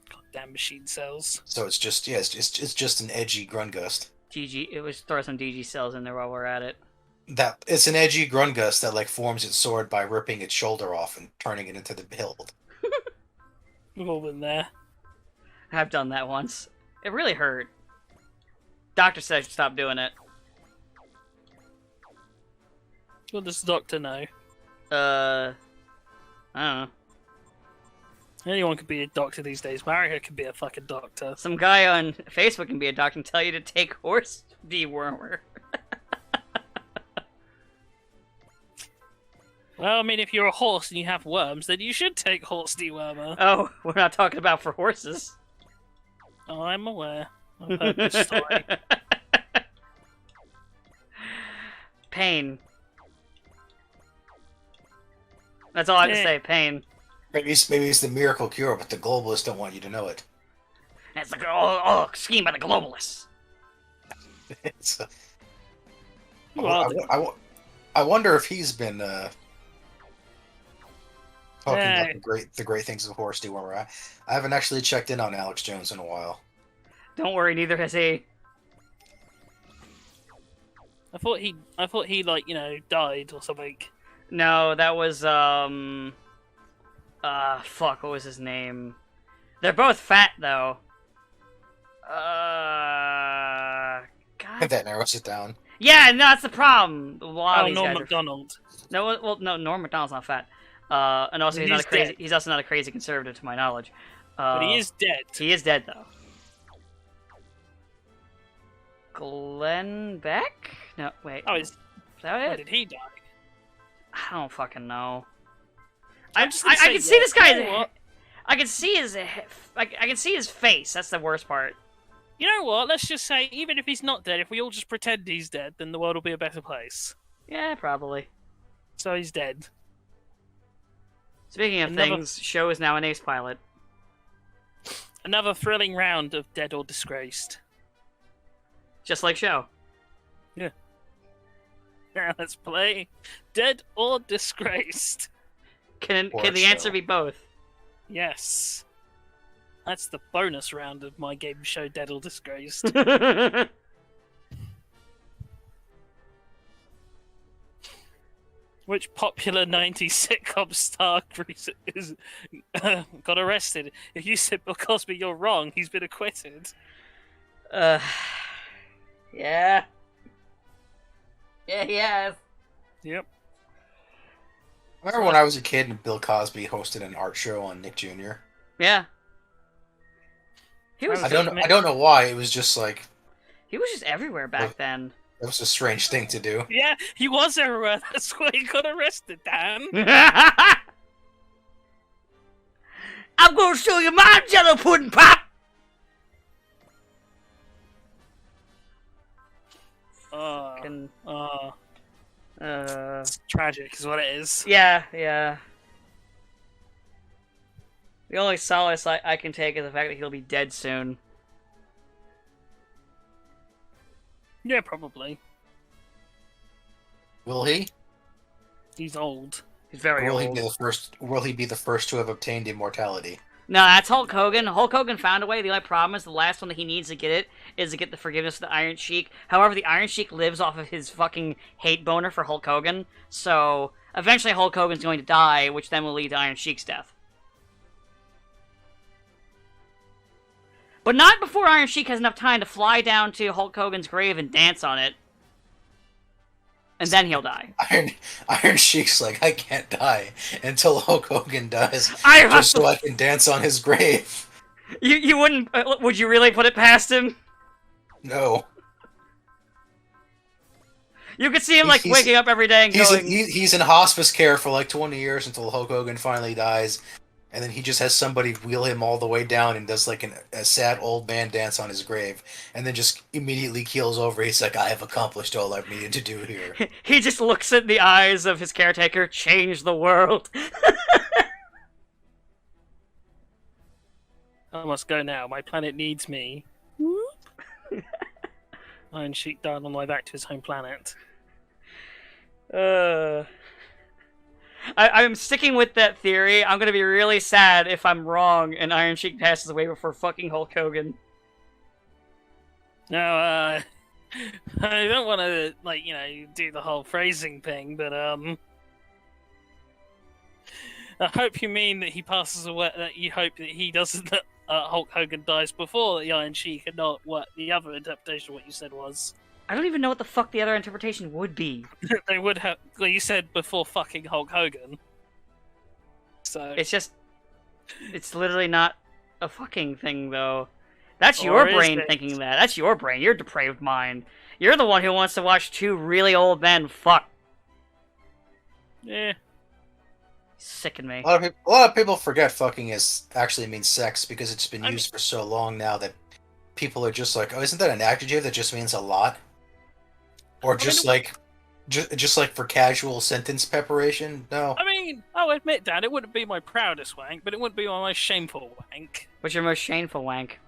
B: Goddamn machine cells.
A: So it's just it's just an edgy Grungust.
C: It was throw some DG cells in there while we're at it.
A: That it's an edgy Grungust that like forms its sword by ripping its shoulder off and turning it into the hilt.
B: We've all been there.
C: I've done that once. It really hurt. Doctor said I should stop doing it.
B: What does the doctor know?
C: I don't know.
B: Anyone could be a doctor these days. Mario could be a fucking doctor.
C: Some guy on Facebook can be a doctor and tell you to take horse dewormer.
B: Well, if you're a horse and you have worms, then you should take horse dewormer.
C: Oh, we're not talking about for horses.
B: Oh, I'm aware. I've heard this story.
C: Pain. That's all I have to say, pain.
A: Maybe it's the miracle cure, but the globalists don't want you to know it.
C: That's the scheme by the globalists.
A: It's, I wonder if he's been talking about the great things of horse dewormer. I haven't actually checked in on Alex Jones in a while.
C: Don't worry, neither has he.
B: I thought he died or something.
C: No, that was fuck, what was his name? They're both fat though. God.
A: That narrows it down.
C: Yeah, no, that's the problem. A lot of
B: Oh,
C: these
B: Norm
C: guys are-
B: Macdonald.
C: No, well, no, Norm Macdonald's not fat. And also
B: But
C: he's not
B: he's
C: a crazy.
B: dead.
C: He's also not a crazy conservative, to my knowledge.
B: But he is dead.
C: He is dead though. Glenn Beck? No, wait.
B: Oh,
C: Is that
B: when
C: it?
B: did he die?
C: I don't fucking know.
B: I'm just gonna
C: I
B: say
C: can see
B: yes.
C: this guy's.
B: You know what?
C: I can see his. I can see his face. That's the worst part.
B: You know what? Let's just say, even if he's not dead, if we all just pretend he's dead, then the world will be a better place.
C: Yeah, probably.
B: So he's dead.
C: Speaking of
B: Another-
C: things, show is now an ace pilot.
B: Another thrilling round of Dead or Disgraced.
C: Just like show.
B: Now let's play Dead or Disgraced.
C: Can
A: Or
C: the answer
A: show.
C: be both?
B: Yes. That's the bonus round of my game show Dead or Disgraced. Which popular 90s sitcom star got arrested? If you said Bill Cosby, you're wrong. He's been acquitted.
C: Yeah. Yeah, yes.
B: Yep.
A: Remember when I was a kid and Bill Cosby hosted an art show on Nick Jr.?
C: Yeah. He was
A: I don't know why. It was just like
C: just everywhere back then.
A: it was a strange thing to do.
B: Yeah, he was everywhere. That's why he got arrested, Dan.
C: I'm gonna show you my Jello pudding pop. Fucking,
B: It's tragic, is what it is.
C: yeah, yeah. The only solace I can take is the fact that he'll be dead soon.
B: Yeah, probably.
A: Will he?
B: He's old.
C: He's very
A: Or will
C: old.
A: he be the first? Will he be the first to have obtained immortality?
C: No, that's Hulk Hogan. Hulk Hogan found a way. The only problem is the last one that he needs to get it is to get the forgiveness of the Iron Sheik. However, the Iron Sheik lives off of his fucking hate boner for Hulk Hogan. So eventually Hulk Hogan's going to die, which then will lead to Iron Sheik's death. But not before Iron Sheik has enough time to fly down to Hulk Hogan's grave and dance on it. And then he'll die.
A: Iron Sheik's like, I can't die until Hulk Hogan dies,
C: I
A: just so I can dance on his grave.
C: You wouldn't... would you really put it past him?
A: No.
C: You could see him, like,
A: He's-
C: waking up every day and going...
A: He's in hospice care for like 20 years until Hulk Hogan finally dies, and then he just has somebody wheel him all the way down and does like a sad old man dance on his grave, and then just immediately keels over. He's like, I have accomplished all I've needed to do here.
C: He just looks in the eyes of his caretaker, change the world.
B: I must go now. My planet needs me. Iron Sheik died on the way back to his home planet.
C: I'm sticking with that theory. I'm gonna be really sad if I'm wrong and Iron Sheik passes away before fucking Hulk Hogan.
B: No, I don't want to, like, you know, do the whole phrasing thing, but, I hope you mean that he passes away, that you hope that he doesn't, that Hulk Hogan dies before the Iron Sheik, and not what the other interpretation of what you said was.
C: I don't even know what the fuck the other interpretation would be.
B: They would have, like you said, before fucking Hulk Hogan. So,
C: It's just... It's literally not a fucking thing, though. That's
B: Or
C: your
B: is
C: brain
B: it?
C: thinking that. That's your brain. Your depraved mind. You're the one who wants to watch two really old men fuck.
B: yeah.
C: Sicken me.
A: A lot of people forget fucking actually means sex because it's been
B: I
A: used for so long now that people are just like, oh, isn't that an adjective that just means a lot? Or just like for casual sentence preparation? No.
B: I mean, I'll admit, Dan, it wouldn't be my proudest wank, but it wouldn't be my most shameful wank.
C: What's your most shameful wank?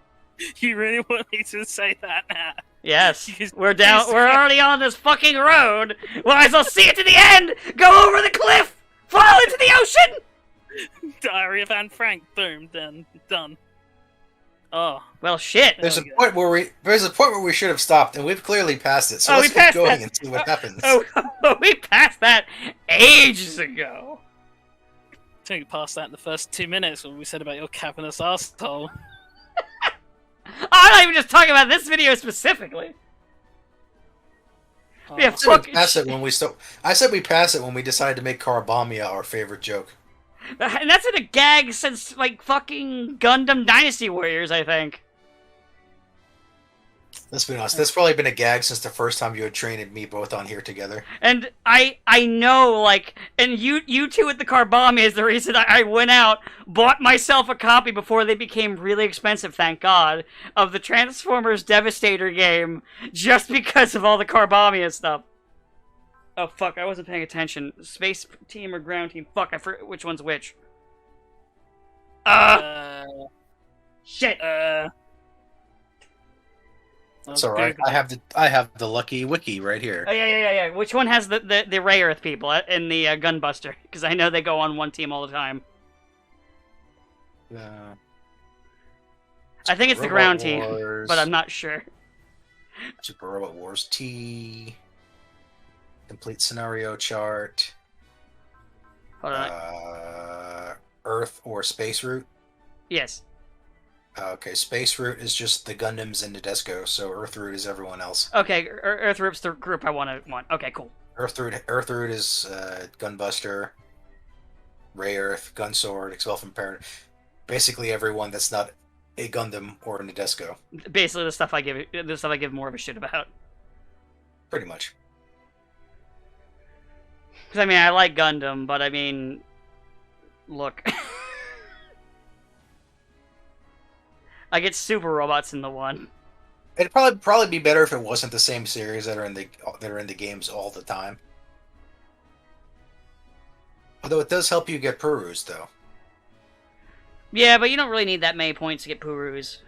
B: You really want me to say that now?
C: Yes,
B: Because-
C: we're already on this fucking road. Might as well see it to the end. Go over the cliff. Fall into the ocean.
B: Diary of Anne Frank. Boom. Done. Oh.
C: Well, shit.
A: There's a
B: Okay.
A: point where we should have stopped, and we've clearly passed it. So
C: Oh,
A: let's
C: we
A: keep
C: passed
A: going
C: that.
A: and see what happens.
C: Oh, we passed that ages ago.
B: I think we passed that in the first 2 minutes when we said about your cavernous arsehole.
C: I'm not even just talking about this video specifically. Yeah,
A: I said we pass it when we I said we pass it when we decided to make Karabamia our favorite joke.
C: And that's been a gag since, like, fucking Gundam Dynasty Warriors, I think.
A: Let's be honest, that's probably been a gag since the first time you had Train and me both on here together.
C: And I know, like, and you two with the car bomb is the reason I went out, bought myself a copy before they became really expensive, thank God, of the Transformers Devastator game, just because of all the Carbomia stuff. Oh, fuck, I wasn't paying attention. Space team or ground team? Fuck, I forget which one's which. Shit!
A: That's alright. I have the lucky wiki right here.
C: Oh, yeah. Which one has the Ray Earth people in the Gunbuster? Because I know they go on one team all the time. I think it's the ground team, but I'm not sure.
A: Super Robot Wars T. Complete scenario chart.
C: Hold on.
A: Earth or Space Route?
C: Yes.
A: Okay, Space Route is just the Gundams and Nadesco, so Earth Route is everyone else.
C: Okay, Earth Route's the group I want. Okay, cool.
A: Earth Route is Gunbuster, Ray Earth, Gunsword, Exelfin Parent. Basically everyone that's not a Gundam or a Nadesco.
C: Basically the stuff I give more of a shit about.
A: Pretty much.
C: Because, I mean, I like Gundam, but, I mean, look. I get super robots in the one.
A: It'd probably be better if it wasn't the same series that are in the games all the time. Although it does help you get Purus, though.
C: Yeah, but you don't really need that many points to get Purus.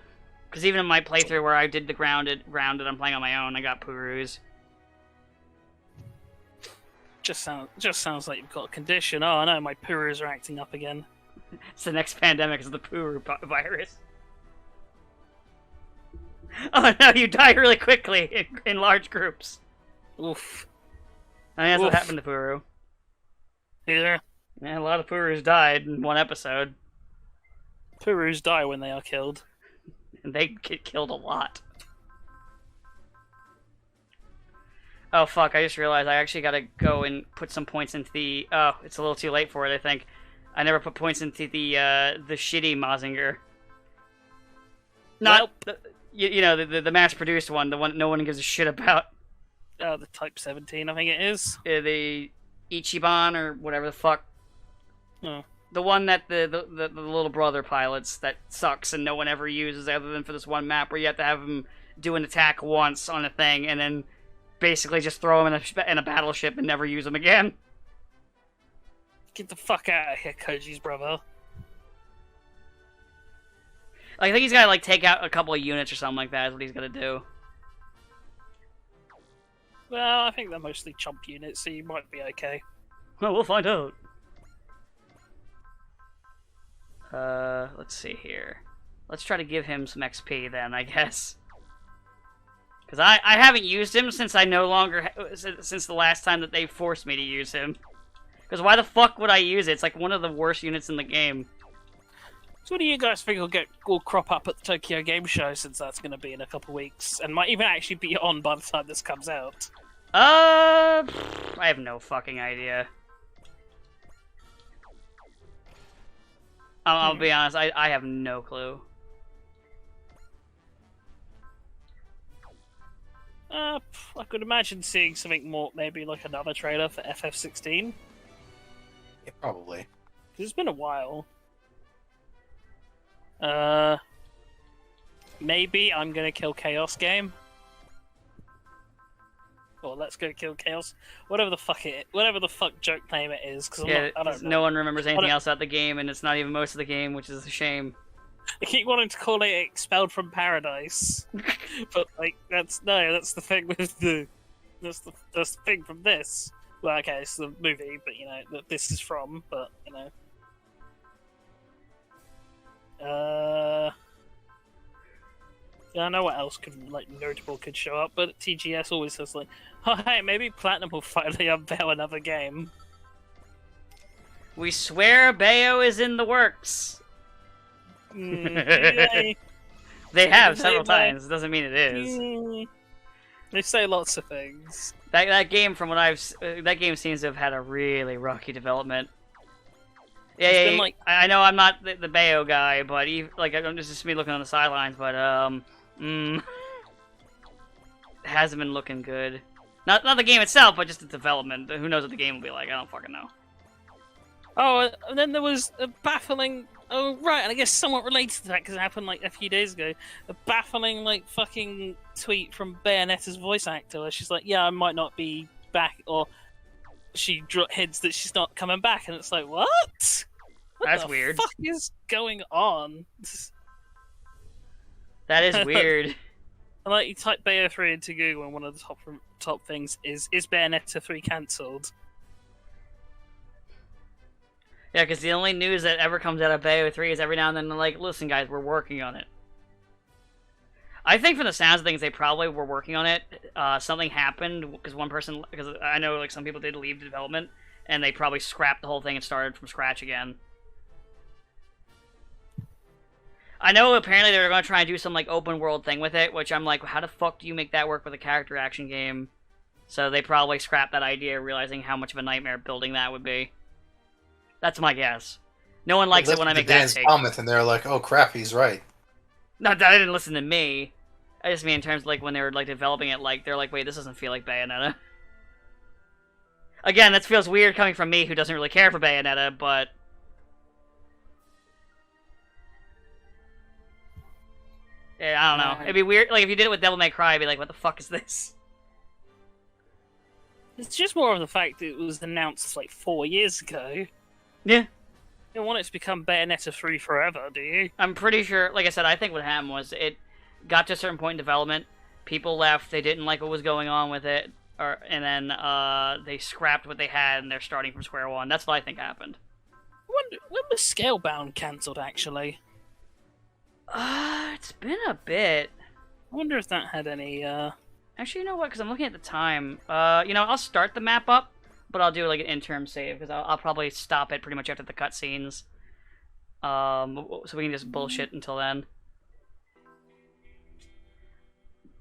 C: Because even in my playthrough where I did the grounded, I'm playing on my own, I got Purus.
B: Just sounds like you've got a condition. Oh, I know, my Purus are acting up again.
C: It's the next pandemic is the Puru virus. Oh no, you die really quickly in large groups.
B: Oof.
C: I mean, that's what happened to Puru.
B: Yeah.
C: Yeah, a lot of Purus died in one episode.
B: Purus die when they are killed.
C: And they get killed a lot. Oh fuck, I just realized I actually gotta go and put some points into the... Oh, it's a little too late for it, I think. I never put points into the shitty Mazinger. Not...
B: Nope.
C: You know, the mass-produced one, the one no one gives a shit about.
B: The Type 17, I think it is.
C: The Ichiban, or whatever the fuck.
B: Oh.
C: The one that the little brother pilots that sucks and no one ever uses other than for this one map where you have to have him do an attack once on a thing and then basically just throw him in a battleship and never use him again.
B: Get the fuck out of here, Koji's brother.
C: I think he's gotta, like, take out a couple of units or something like that is what he's gonna do.
B: Well, I think they're mostly chump units, so you might be okay.
C: Well, we'll find out. Let's see here. Let's try to give him some XP then, I guess. Because I haven't used him since I no longer... since the last time that they forced me to use him. Because why the fuck would I use it? It's like one of the worst units in the game.
B: So what do you guys think will crop up at the Tokyo Game Show, since that's going to be in a couple weeks, and might even actually be on by the time this comes out?
C: I have no fucking idea. I'll be honest, I have no clue.
B: I could imagine seeing something more, maybe like another trailer for FF16.
A: Yeah, probably.
B: It's been a while. Maybe I'm gonna kill Chaos Game. Or Let's Go Kill Chaos. Whatever the fuck joke name it is. Cause
C: yeah,
B: I don't know.
C: No one remembers anything else about the game, and it's not even most of the game, which is a shame.
B: I keep wanting to call it Expelled from Paradise. But, like, that's the thing with that's the thing from this. Well, okay, it's the movie, but, you know, that this is from, but, you know. I don't know what else notable could show up, but TGS always says like, oh hey, maybe Platinum will finally unveil another game.
C: We swear Bayo is in the works.
B: Maybe
C: They have
B: They
C: several
B: might-
C: times. It doesn't mean it is.
B: They say lots of things.
C: That game, from what that game seems to have had a really rocky development. Yeah,
B: It's
C: yeah,
B: been
C: yeah.
B: like-
C: I know I'm not the Bayo guy, but like I'm just me looking on the sidelines, but it hasn't been looking good. Not the game itself, but just the development. Who knows what the game will be like? I don't fucking know.
B: Oh, and then there was a baffling. Oh, right, and I guess somewhat related to that because it happened like a few days ago. A baffling, like, fucking tweet from Bayonetta's voice actor where she's like, "Yeah, I might not be back," or she hints that she's not coming back, and it's like, what?
C: That's
B: the
C: weird.
B: Fuck is going on?
C: That is weird.
B: And like, you type Bayo 3 into Google, and one of the top things is Bayonetta 3 cancelled?
C: Yeah, because the only news that ever comes out of Bayo 3 is every now and then, like, listen, guys, we're working on it. I think from the sounds of things, they probably were working on it. Something happened, because because I know, like, some people did leave the development, and they probably scrapped the whole thing and started from scratch again. I know apparently they were going to try and do some, like, open world thing with it, which I'm like, how the fuck do you make that work with a character action game? So they probably scrapped that idea, realizing how much of a nightmare building that would be. That's my guess. No one likes it when I make that take.
A: Comment and they're like, "Oh crap, he's right."
C: Not that I didn't listen to me. I just mean in terms of, like, when they were, like, developing it, like, they're like, wait, this doesn't feel like Bayonetta. Again, that feels weird coming from me who doesn't really care for Bayonetta, but... yeah, I don't know. It'd be weird, like, if you did it with Devil May Cry, I'd be like, what the fuck is this?
B: It's just more of the fact that it was announced like 4 years ago.
C: Yeah.
B: You don't want it to become Bayonetta 3 forever, do you?
C: I'm pretty sure, like I said, I think what happened was it got to a certain point in development, people left, they didn't like what was going on with it, and then they scrapped what they had and they're starting from square one. That's what I think happened.
B: I wonder, when was Scalebound cancelled, actually?
C: It's been a bit.
B: I wonder if that had any,
C: Actually, you know what? Because I'm looking at the time. I'll start the map up, but I'll do like an interim save because I'll probably stop it pretty much after the cutscenes. So we can just bullshit until then.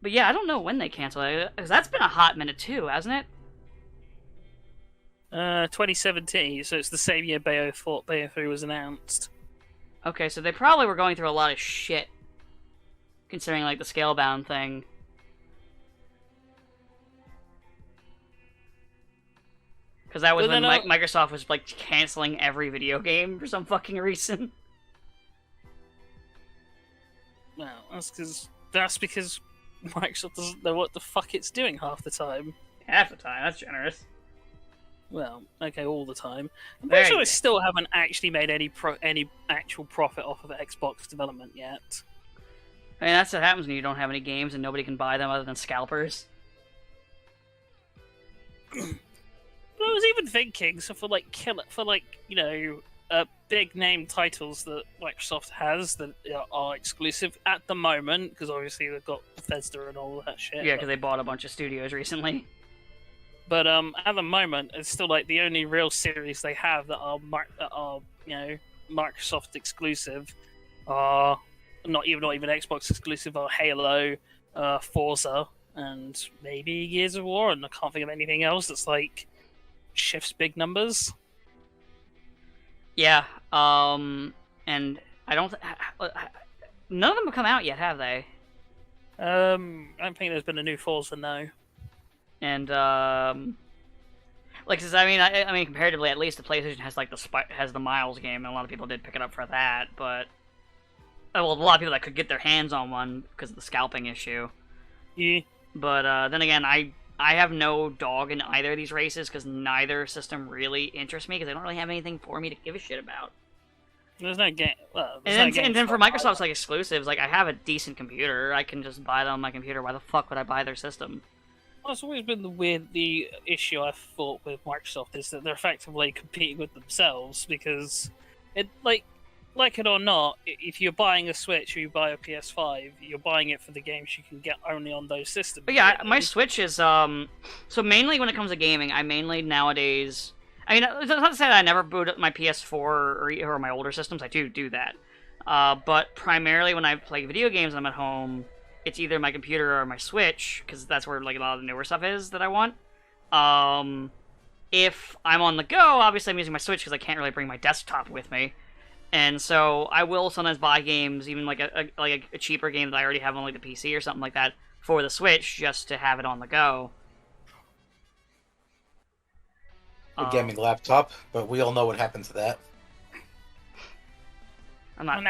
C: But yeah, I don't know when they canceled it because that's been a hot minute too, hasn't it?
B: 2017, so it's the same year Bayo 3 was announced.
C: Okay, so they probably were going through a lot of shit, considering like the Scalebound thing. Because that was when Microsoft was like canceling every video game for some fucking reason.
B: Well, that's because Microsoft doesn't know what the fuck it's doing half the time.
C: Half the time, that's generous.
B: Well, okay, all the time. I'm
C: There
B: pretty sure
C: you
B: they still haven't actually made any actual profit off of Xbox development yet.
C: I mean, that's what happens when you don't have any games and nobody can buy them other than scalpers.
B: But I was even thinking, so for big name titles that Microsoft has that are exclusive at the moment, because obviously they've got Bethesda and all that shit.
C: Yeah, because they bought a bunch of studios recently.
B: But at the moment, it's still like the only real series they have that are Microsoft exclusive are not even Xbox exclusive are Halo, Forza, and maybe Gears of War, and I can't think of anything else that's like shifts big numbers.
C: Yeah, and I don't. None of them have come out yet, have they?
B: I don't think there's been a new Forza, no.
C: And I mean, comparatively, at least the PlayStation has like the Miles game, and a lot of people did pick it up for that. But a lot of people that could get their hands on one because of the scalping issue.
B: Yeah.
C: But then again, I have no dog in either of these races because neither system really interests me because they don't really have anything for me to give a shit about.
B: There's no game. Well,
C: and then for Microsoft's like exclusives, like I have a decent computer, I can just buy it on my computer. Why the fuck would I buy their system?
B: Well, it's always been the issue I've thought with Microsoft is that they're effectively competing with themselves because it like it or not, if you're buying a Switch or you buy a PS5, you're buying it for the games you can get only on those systems.
C: But yeah, my Switch is so mainly when it comes to gaming, I mainly nowadays. I mean, it's not to say that I never boot up my PS4 or my older systems. I do that. But primarily when I play video games, I'm at home. It's either my computer or my Switch, because that's where like a lot of the newer stuff is that I want. If I'm on the go, obviously I'm using my Switch because I can't really bring my desktop with me. And so I will sometimes buy games, even like a cheaper game that I already have on like the PC or something like that for the Switch, just to have it on the go.
A: A gaming laptop, but we all know what happened to that.
C: I'm not.
B: Well,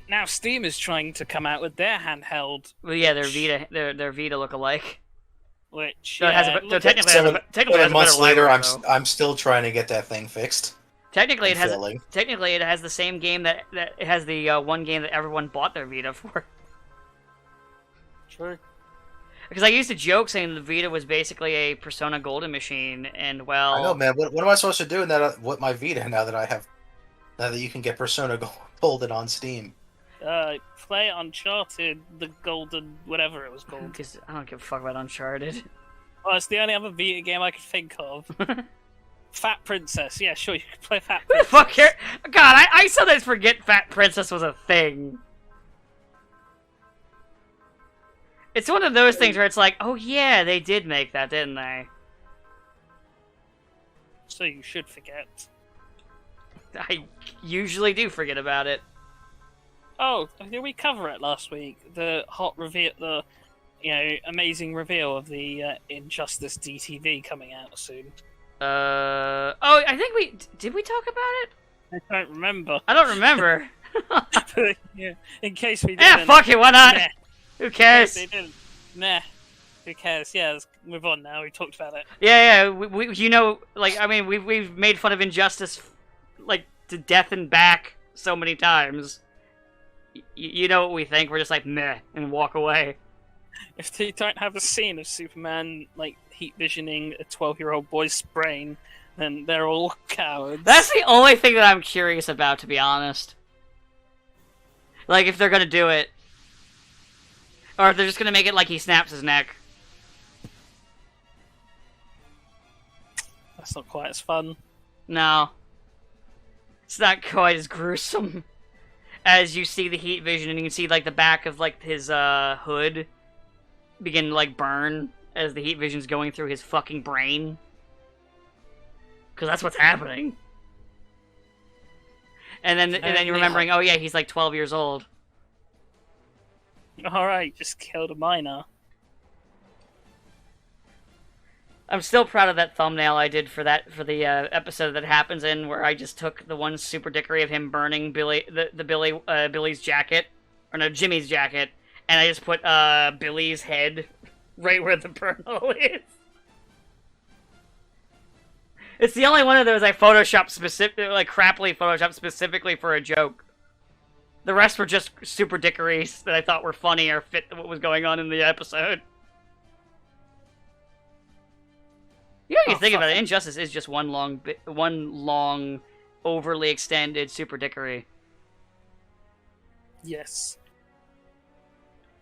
B: now Steam is trying to come out with their handheld.
C: Well, yeah, their Vita look alike.
B: Which
C: So it has a, so technically,
A: Seven,
C: technically it has a
A: months
C: better
A: later,
C: library, though.
A: I'm still trying to get that thing fixed.
C: Technically, it has
A: failing.
C: technically it has the same game that it has the one game that everyone bought their Vita for.
B: True.
C: Because I used to joke saying the Vita was basically a Persona Golden machine, and well,
A: I know, man. What am I supposed to do with my Vita now that you can get Persona Golden on Steam?
B: Play Uncharted, the Golden, whatever it was called.
C: Because I don't give a fuck about Uncharted.
B: Well, it's the only other Vita game I could think of. Fat Princess, yeah, sure, you could play Fat Princess.
C: Who the fuck care? God, I sometimes forget Fat Princess was a thing. It's one of those things where it's like, oh yeah, they did make that, didn't they?
B: So you should forget.
C: I usually do forget about it.
B: Oh, did we cover it last week? The hot reveal, the amazing reveal of the Injustice DTV coming out soon.
C: Oh, I think did we talk about it?
B: I don't remember.
C: I don't remember.
B: But, yeah, in case we didn't.
C: Fuck it, why not?
B: Nah.
C: Who cares?
B: They didn't. Nah. Who cares? Yeah, let's move on now. We talked about it.
C: Yeah, we've made fun of Injustice, like, to death and back so many times. You know what we think? We're just like, meh, and walk away.
B: If they don't have a scene of Superman, like, heat visioning a 12-year-old boy's brain, then they're all cowards.
C: That's the only thing that I'm curious about, to be honest. Like, if they're gonna do it. Or if they're just gonna make it like he snaps his neck.
B: That's not quite as fun.
C: No. It's not quite as gruesome as you see the heat vision and you can see, like, the back of, like, his, hood begin to, like, burn as the heat vision's going through his fucking brain. Because that's what's happening. And then you're remembering, oh yeah, he's, like, 12 years old.
B: Alright, just killed a minor.
C: I'm still proud of that thumbnail I did for the episode that happens in where I just took the one super dickery of him burning Billy's jacket, or no, Jimmy's jacket, and I just put Billy's head right where the burn hole is. It's the only one of those I photoshopped crappily photoshopped specifically for a joke. The rest were just super dickeries that I thought were funny or fit what was going on in the episode. You know, you think about it, Injustice is just one long, overly extended super dickery.
B: Yes.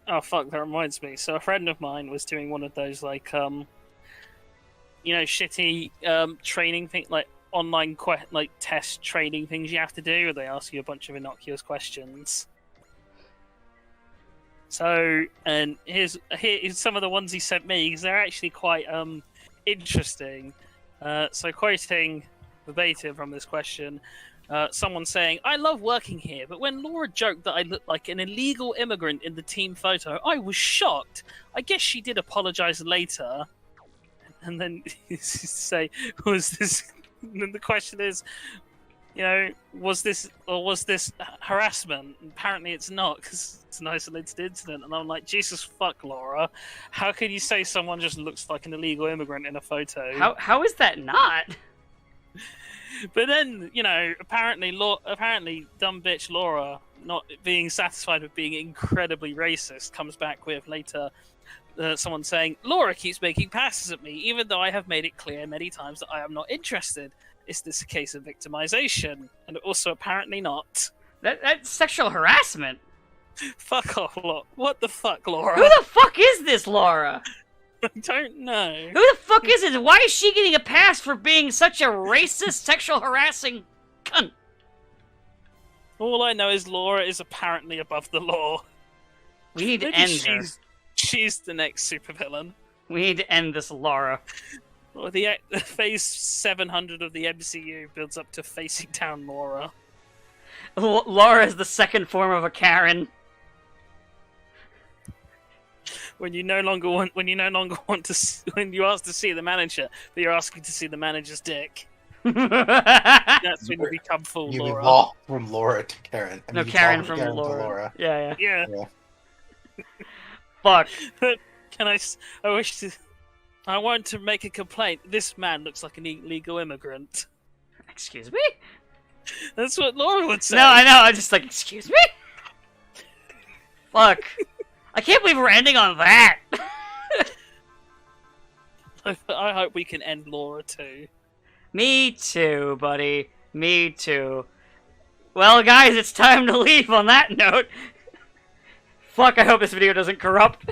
B: Oh fuck, that reminds me. So a friend of mine was doing one of those, like, shitty training thing, like online test training things you have to do, where they ask you a bunch of innocuous questions. So, and here's some of the ones he sent me, because they're actually quite interesting. So, quoting verbatim from this question, someone saying, "I love working here, but when Laura joked that I looked like an illegal immigrant in the team photo, I was shocked. I guess she did apologize later." And then say, "Was this?" And then the question is, was this harassment? And apparently, it's not, because it's an isolated incident. And I'm like, Jesus fuck, Laura, how can you say someone just looks like an illegal immigrant in a photo?
C: How is that not?
B: But then, apparently dumb bitch Laura, not being satisfied with being incredibly racist, comes back with later someone saying, "Laura keeps making passes at me, even though I have made it clear many times that I am not interested. Is this a case of victimization?" And also apparently not.
C: That's sexual harassment.
B: Fuck off, Laura. What the fuck, Laura?
C: Who the fuck is this Laura?
B: I don't know.
C: Who the fuck is it? Why is she getting a pass for being such a racist, sexual harassing cunt?
B: All I know is Laura is apparently above the law.
C: We need to
B: Maybe
C: end her.
B: she's the next supervillain.
C: We need to end this Laura.
B: Or the phase 700 of the MCU builds up to facing down Laura.
C: Laura is the second form of a Karen.
B: When you no longer want when you ask to see the manager, but you're asking to see the manager's dick. That's when you become full
A: You
B: Laura.
A: evolve from Laura to Karen. I
C: No,
A: mean, you
C: Karen
A: evolve
C: from
A: to
C: Laura. Yeah.
B: Yeah.
C: Fuck.
B: Can I want to make a complaint. This man looks like an illegal immigrant.
C: Excuse me?
B: That's what Laura would say.
C: No, I know. I'm just like, excuse me? Fuck. I can't believe we're ending on that.
B: I hope we can end Laura too.
C: Me too, buddy. Me too. Well, guys, it's time to leave on that note. Fuck, I hope this video doesn't corrupt.